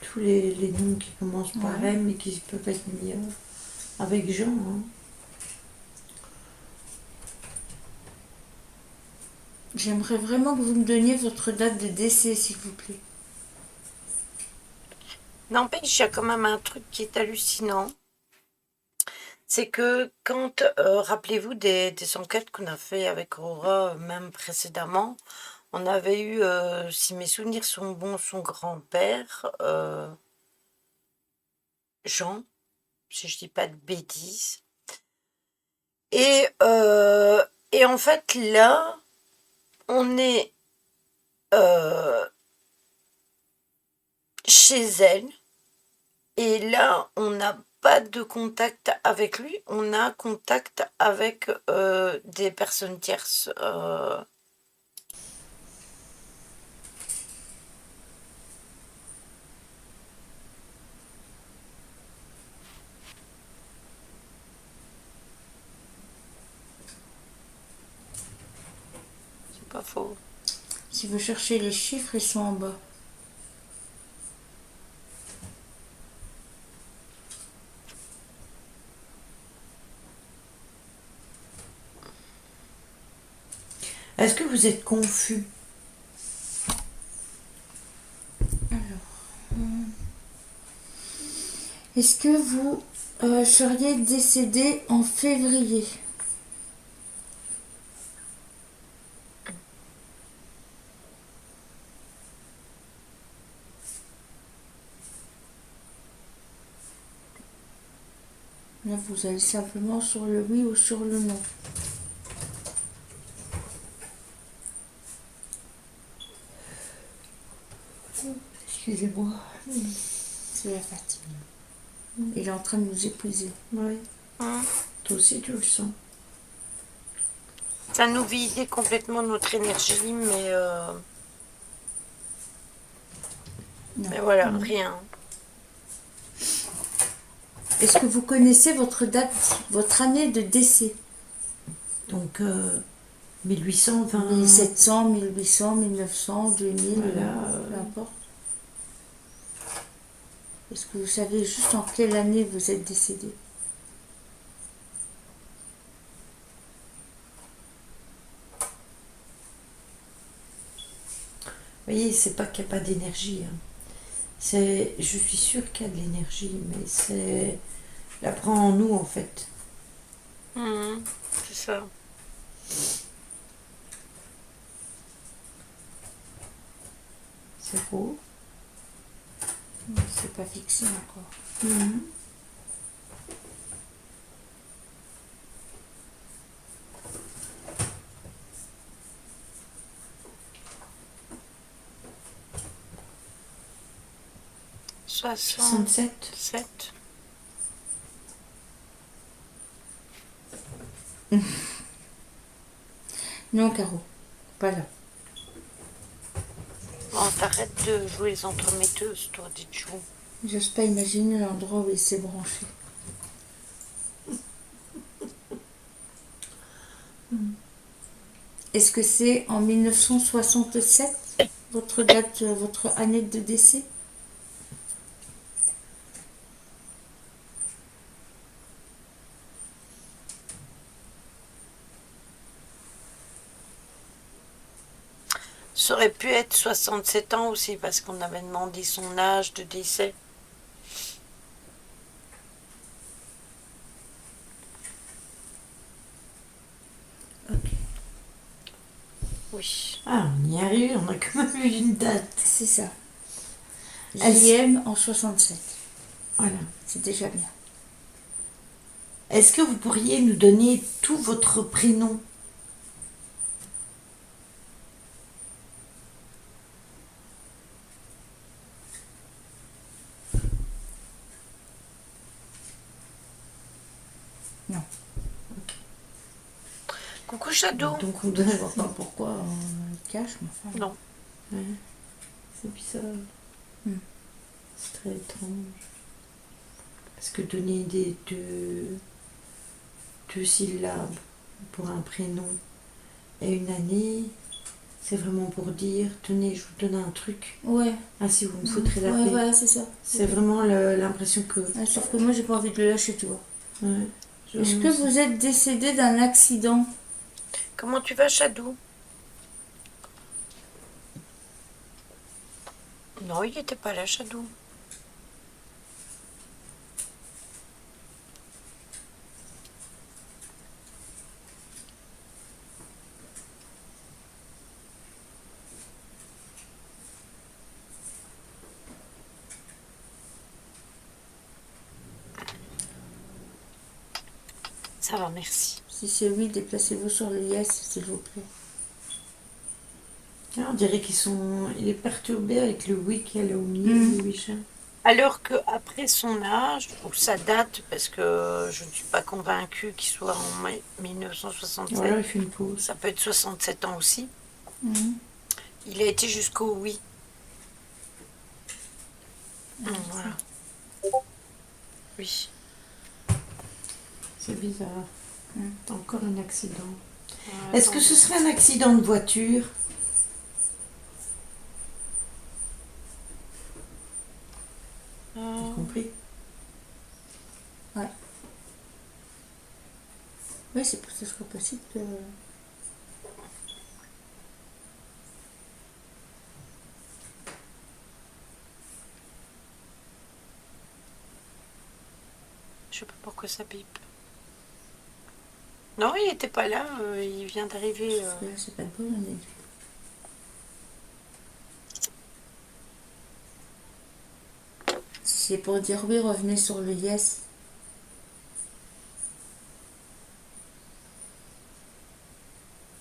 Speaker 3: Tous les noms qui commencent par
Speaker 2: Ouais.
Speaker 3: M et qui peuvent être mis avec Jean. Hein.
Speaker 2: J'aimerais vraiment que vous me donniez votre date de décès, s'il vous plaît.
Speaker 1: N'empêche, il y a quand même un truc qui est hallucinant. C'est que quand, rappelez-vous des enquêtes qu'on a fait avec Aurora, même précédemment, on avait eu, si mes souvenirs sont bons, son grand-père, Jean, si je dis pas de bêtises. Et, en fait, là, on est chez elle, et là, on n'a pas de contact avec lui, on a contact avec des personnes tierces. C'est pas faux.
Speaker 2: Si vous cherchez les chiffres, ils sont en bas.
Speaker 3: Est-ce que vous êtes confus?
Speaker 2: Est-ce que vous seriez décédé en février? Là, vous allez simplement sur le oui ou sur le non.
Speaker 3: Excusez-moi.
Speaker 2: C'est la fatigue. Il est en train de nous épuiser.
Speaker 3: Oui.
Speaker 1: Hein?
Speaker 3: Toi aussi, tu le sens.
Speaker 1: Ça nous vide complètement notre énergie, mais
Speaker 2: Non.
Speaker 1: voilà, rien.
Speaker 2: Est-ce que vous connaissez votre date, votre année de décès?
Speaker 3: Donc, 1820.
Speaker 2: 1700, 1800, 1900, 2000,
Speaker 3: Voilà,
Speaker 2: peu importe. Est-ce que vous savez juste en quelle année vous êtes décédé?
Speaker 3: Vous voyez, c'est pas qu'il n'y a pas d'énergie. Hein. Je suis sûre qu'il y a de l'énergie, mais c'est. La prend en nous, en fait.
Speaker 1: C'est ça.
Speaker 3: C'est beau.
Speaker 2: C'est pas fixé encore.
Speaker 1: 67.
Speaker 2: 67. Non, Caro, pas là.
Speaker 1: Bon, t'arrêtes de jouer les entremetteuses, toi, des joues.
Speaker 2: J'ose pas imaginer l'endroit où il s'est branché. Est-ce que c'est en 1967, votre date, votre année de décès?
Speaker 1: Ça aurait pu être 67 ans aussi, parce qu'on avait demandé son âge de décès.
Speaker 2: Ok.
Speaker 1: Oui.
Speaker 3: Ah, on y arrive, on a quand même eu une date.
Speaker 2: C'est ça.
Speaker 3: Est-ce-
Speaker 2: JM en 67.
Speaker 3: Voilà.
Speaker 2: C'est déjà bien.
Speaker 3: Est-ce que vous pourriez nous donner tout votre prénom?
Speaker 2: Non.
Speaker 1: Coucou Shadow.
Speaker 3: Donc on doit voir pas pourquoi on
Speaker 2: Cache, mais enfin.
Speaker 1: Non.
Speaker 3: Ouais. C'est bizarre.
Speaker 2: Hmm.
Speaker 3: C'est très étrange. Parce que donner deux syllabes pour un prénom et une année, c'est vraiment pour dire, tenez, je vous donne un truc.
Speaker 2: Ouais.
Speaker 3: Ah, si vous me foutrez la
Speaker 2: Ouais,
Speaker 3: paix.
Speaker 2: voilà, c'est ça.
Speaker 3: C'est vraiment l'impression que...
Speaker 2: Ouais, sauf que moi, j'ai pas envie de le lâcher, tu vois.
Speaker 3: Ouais,
Speaker 2: Est-ce que vous êtes décédé d'un accident?
Speaker 1: Comment tu vas, Shadow? Non, il n'était pas là, Shadow. Ça va, merci.
Speaker 2: Si c'est oui, déplacez-vous sur le yes, s'il vous plaît.
Speaker 3: Ah, on dirait il est perturbé avec le oui qu'elle a au milieu, le Wisha.
Speaker 1: Alors qu'après son âge, ou sa date, parce que je ne suis pas convaincue qu'il soit en 1967,
Speaker 3: Voilà, il fait une pause.
Speaker 1: ça peut être 67 ans aussi,
Speaker 2: Mhm.
Speaker 1: il a été jusqu'au oui. Voilà. Oui.
Speaker 3: C'est bizarre. Encore un accident.
Speaker 1: Ouais,
Speaker 3: Est-ce que ce serait un accident de voiture? T'as compris?
Speaker 2: Ouais. Oui, c'est pour ça que ce serait possible que...
Speaker 1: Je sais pas pourquoi ça pipe. Non, il n'était pas là, il vient d'arriver.
Speaker 2: Parce que là, c'est pas le bon, on est... Si c'est pour dire oui, revenez sur le yes.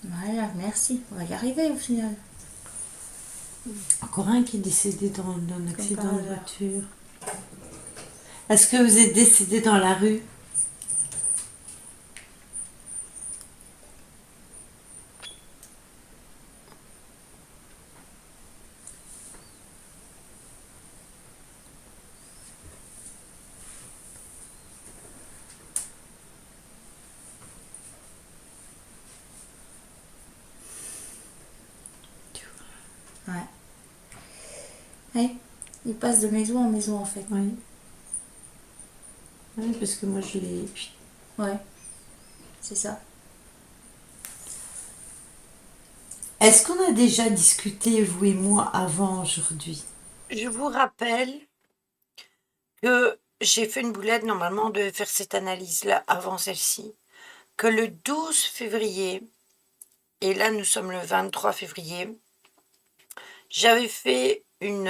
Speaker 2: Voilà, merci. On va y arriver au final.
Speaker 3: Encore un qui est décédé dans un accident
Speaker 2: par
Speaker 3: de
Speaker 2: hasard.
Speaker 3: voiture. Est-ce que vous êtes décédé dans la rue?
Speaker 2: Ouais. Ouais. Il passe de maison en maison en fait.
Speaker 3: Oui. Oui, parce que moi je l'ai...
Speaker 2: Ouais. C'est ça.
Speaker 3: Est-ce qu'on a déjà discuté, vous et moi, avant aujourd'hui?
Speaker 1: Je vous rappelle que j'ai fait une boulette, normalement on devait faire cette analyse-là avant celle-ci, que le 12 février, et là nous sommes le 23 février, j'avais fait une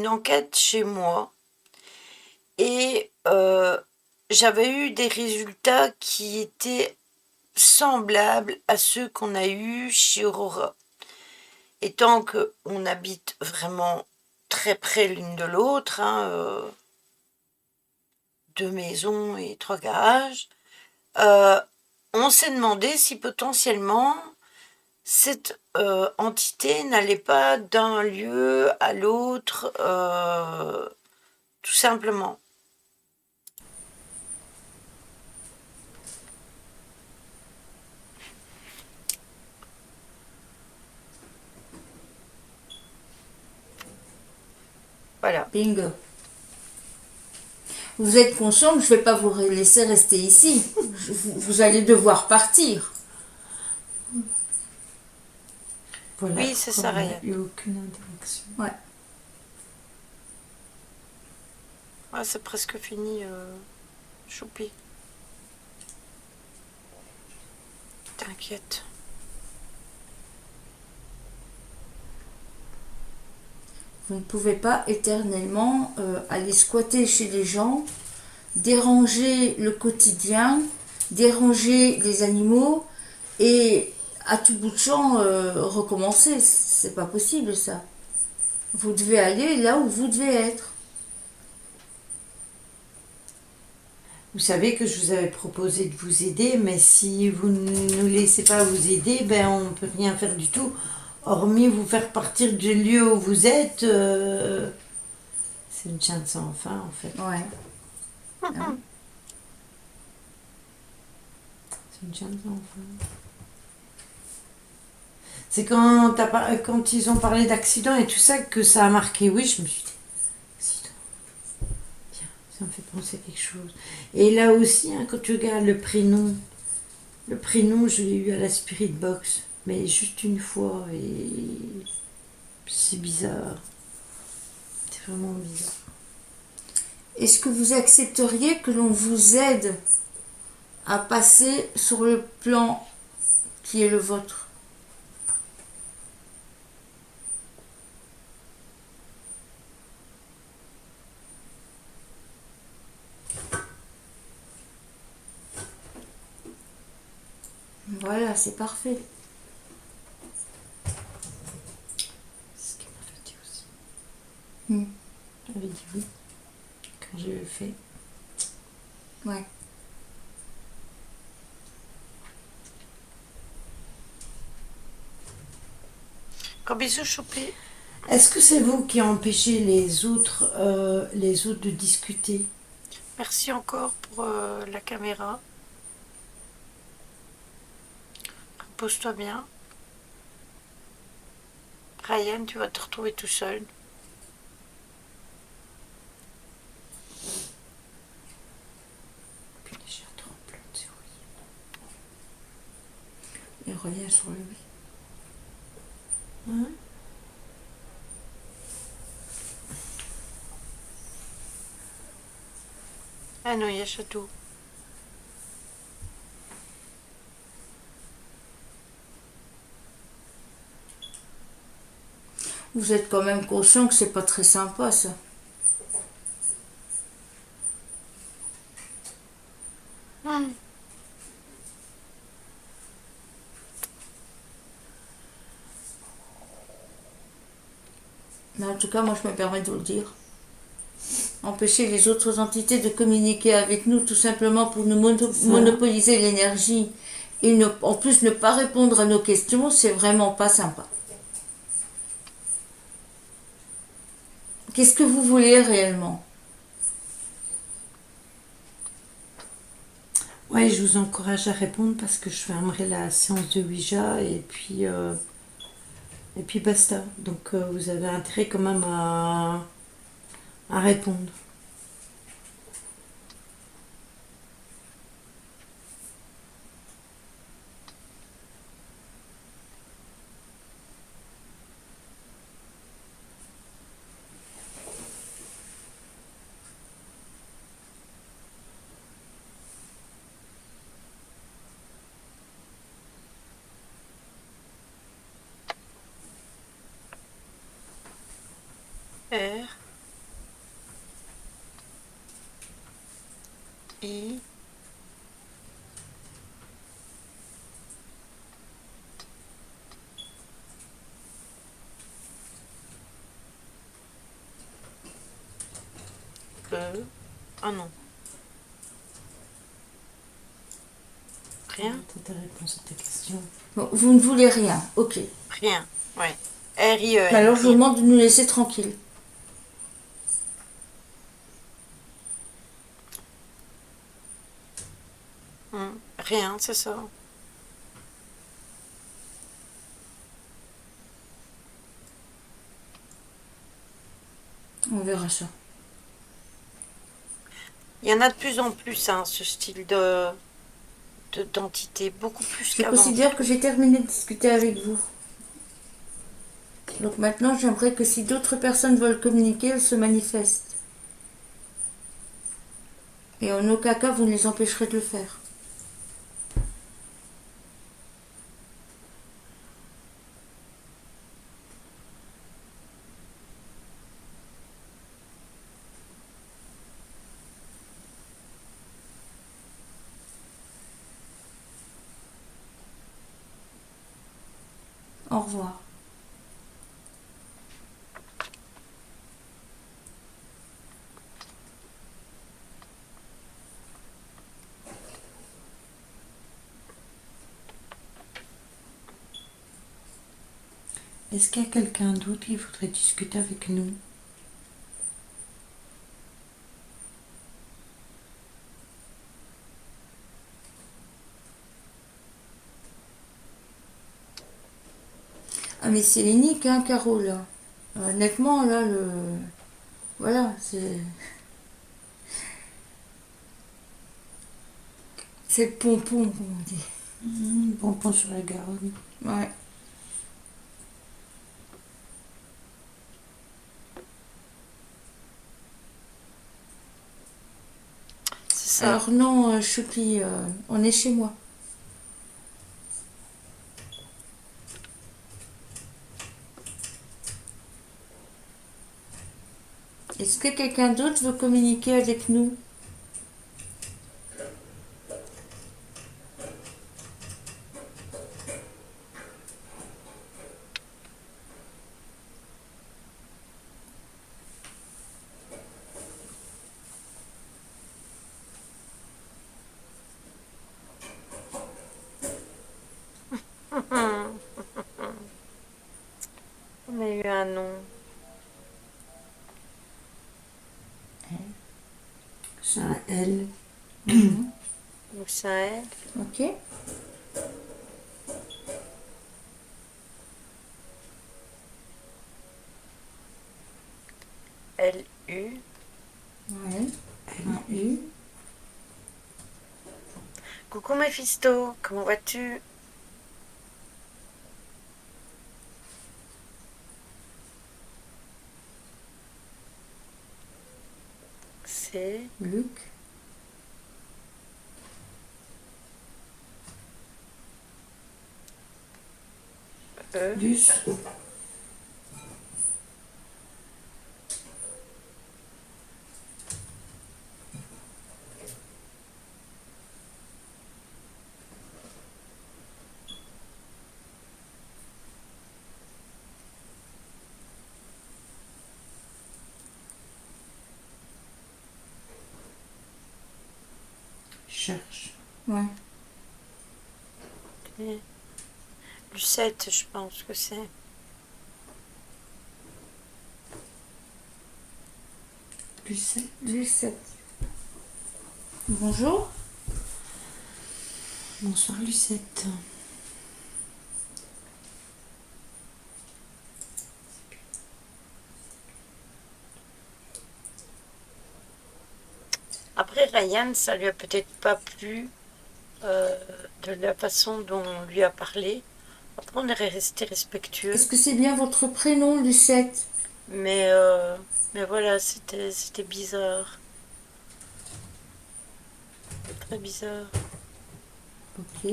Speaker 1: enquête chez moi et j'avais eu des résultats qui étaient semblables à ceux qu'on a eus chez Aurora. Et tant qu'on habite vraiment très près l'une de l'autre, hein, 2 maisons et 3 garages. On s'est demandé si potentiellement cette, entité n'allait pas d'un lieu à l'autre, tout simplement. Voilà.
Speaker 2: Bingo. Vous êtes conscient que je ne vais pas vous laisser rester ici. Vous allez devoir partir.
Speaker 3: Voilà
Speaker 1: Oui, c'est
Speaker 3: pourquoi
Speaker 1: ça,
Speaker 3: on n'a
Speaker 1: Ryan.
Speaker 3: eu aucune interaction.
Speaker 2: Ouais.
Speaker 1: Ouais, c'est presque fini, choupi. T'inquiète.
Speaker 2: Vous ne pouvez pas éternellement aller squatter chez les gens, déranger le quotidien, déranger les animaux et à tout bout de champ recommencer. C'est pas possible ça. Vous devez aller là où vous devez être.
Speaker 3: Vous savez que je vous avais proposé de vous aider, mais si vous ne nous laissez pas vous aider, ben on ne peut rien faire du tout, hormis vous faire partir du lieu où vous êtes. C'est une chaîne sans fin, en fait.
Speaker 2: Ouais. Hein?
Speaker 3: C'est une chaîne sans fin. C'est quand ils ont parlé d'accident et tout ça que ça a marqué. Oui, je me suis dit, accident. Tiens, ça me fait penser à quelque chose. Et là aussi, hein, quand tu regardes le prénom, je l'ai eu à la Spirit Box, mais juste une fois, et c'est bizarre. C'est vraiment bizarre.
Speaker 2: Est-ce que vous accepteriez que l'on vous aide à passer sur le plan qui est le vôtre? Voilà, c'est parfait.
Speaker 3: C'est ce qui m'a fait dire aussi.
Speaker 2: Hmm.
Speaker 3: J'avais dit oui quand j'ai le fait.
Speaker 2: Ouais.
Speaker 1: Gros bisous, choupi.
Speaker 3: Est-ce que c'est vous qui empêchez les autres de discuter?
Speaker 1: Merci encore pour la caméra. Pose-toi bien. Ryan, tu vas te retrouver tout seul.
Speaker 3: Puis les chats tremblent, c'est horrible.
Speaker 2: Et reviens sur le oui.
Speaker 3: Hein?
Speaker 1: Ah non, il y a château.
Speaker 2: Vous êtes quand même conscient que c'est pas très sympa ça. Mais en tout cas, moi je me permets de vous le dire. Empêcher les autres entités de communiquer avec nous tout simplement pour nous monopoliser l'énergie et en plus ne pas répondre à nos questions, c'est vraiment pas sympa. Qu'est-ce que vous voulez réellement?
Speaker 3: Ouais, je vous encourage à répondre parce que je fermerai la séance de Ouija et puis basta. Donc vous avez intérêt quand même à répondre.
Speaker 1: R. I. Ah non. Rien?
Speaker 3: T'as ta réponse à ta question.
Speaker 2: Bon, vous ne voulez rien, ok.
Speaker 1: Rien. Ouais. R-I-E-N.
Speaker 2: Alors je vous
Speaker 1: Rien.
Speaker 2: demande de nous laisser tranquilles.
Speaker 1: Rien, c'est ça.
Speaker 2: On verra ça.
Speaker 1: Il y en a de plus en plus, hein, ce style d'entité, beaucoup plus
Speaker 2: Je
Speaker 1: qu'avant.
Speaker 2: considère que j'ai terminé de discuter avec vous. Donc maintenant, j'aimerais que si d'autres personnes veulent communiquer, elles se manifestent. Et en aucun cas, vous ne les empêcherez de le faire. Au revoir.
Speaker 3: Est-ce qu'il y a quelqu'un d'autre qui voudrait discuter avec nous?
Speaker 2: Ah mais c'est l'unique, hein, Caro, là. Honnêtement, là, Voilà, c'est... C'est le pompon, comme on dit.
Speaker 3: Pompon sur la Garonne.
Speaker 2: Ouais.
Speaker 1: C'est ça.
Speaker 2: Alors non, Chouki, on est chez moi. Est-ce que quelqu'un d'autre veut communiquer avec nous?
Speaker 1: On a eu un nom.
Speaker 3: C'est un L.
Speaker 1: Donc c'est un L.
Speaker 2: Ok.
Speaker 1: L-U.
Speaker 2: Ouais. Un U.
Speaker 1: Coucou Mephisto, comment vas-tu? C'est
Speaker 2: Luc.
Speaker 1: E.
Speaker 3: Luce. Cherche.
Speaker 2: Ouais.
Speaker 1: Et Lucette, je pense que c'est.
Speaker 3: Lucette.
Speaker 2: Lucette. Bonjour.
Speaker 3: Bonsoir Lucette.
Speaker 1: Après, Ryan, ça lui a peut-être pas plu de la façon dont on lui a parlé. Après, on est resté respectueux.
Speaker 2: Est-ce que c'est bien votre prénom, Lucette?
Speaker 1: Mais voilà, c'était bizarre. Très bizarre.
Speaker 2: Ok.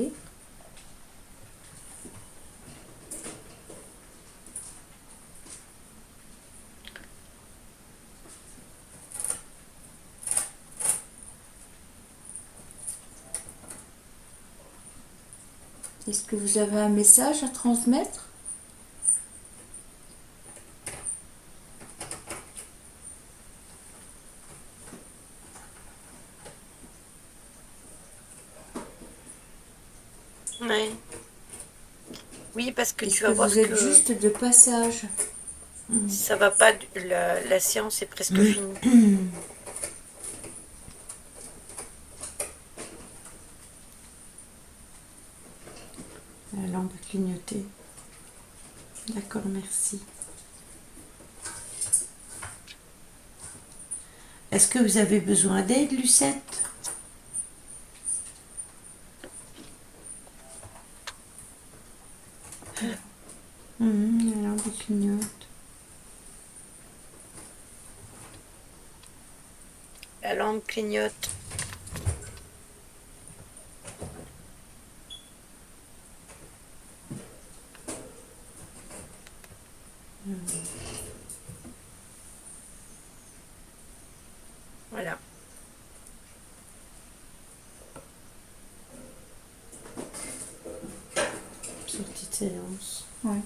Speaker 2: Est-ce que vous avez un message à transmettre?
Speaker 1: Ouais. Oui, parce que tu
Speaker 2: puisque
Speaker 1: vas voir
Speaker 2: vous êtes
Speaker 1: que
Speaker 2: juste de passage.
Speaker 1: si ça va pas, la séance est presque finie.
Speaker 3: La lampe a clignoté. D'accord, merci. Est-ce que vous avez besoin d'aide, Lucette? La lampe clignote.
Speaker 1: La lampe clignote. Voilà.
Speaker 3: Sortie de séance.
Speaker 2: Ouais.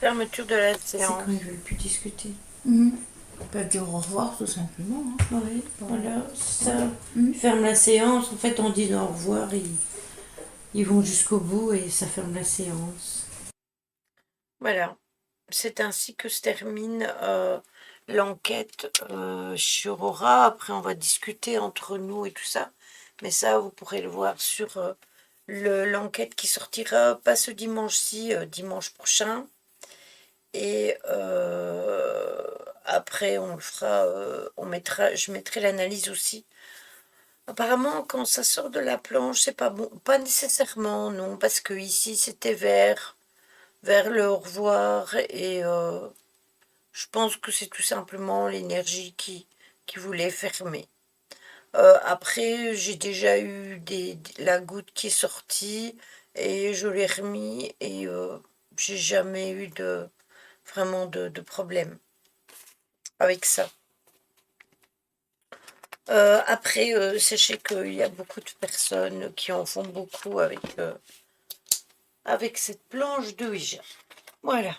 Speaker 1: Fermeture de la
Speaker 3: C'est
Speaker 1: séance.
Speaker 3: quand ils veulent plus discuter.
Speaker 2: Ils peuvent dire au revoir tout simplement. Hein.
Speaker 3: Oui, voilà, ça.
Speaker 2: Mhm.
Speaker 3: Ferme la séance. En fait, on dit au revoir. Ils vont jusqu'au bout et ça ferme la séance.
Speaker 1: Voilà. C'est ainsi que se termine l'enquête sur Aura. Après, on va discuter entre nous et tout ça. Mais ça, vous pourrez le voir sur l'enquête qui sortira pas ce dimanche-ci, dimanche prochain. Et après, on le fera, je mettrai l'analyse aussi. Apparemment, quand ça sort de la planche, c'est pas bon. Pas nécessairement, non, parce que ici, c'était vers le au revoir. Et je pense que c'est tout simplement l'énergie qui voulait fermer. Après, j'ai déjà eu la goutte qui est sortie et je l'ai remis et j'ai jamais eu vraiment de problème avec ça. Après, sachez qu'il y a beaucoup de personnes qui en font beaucoup avec cette planche de Ouija. Voilà.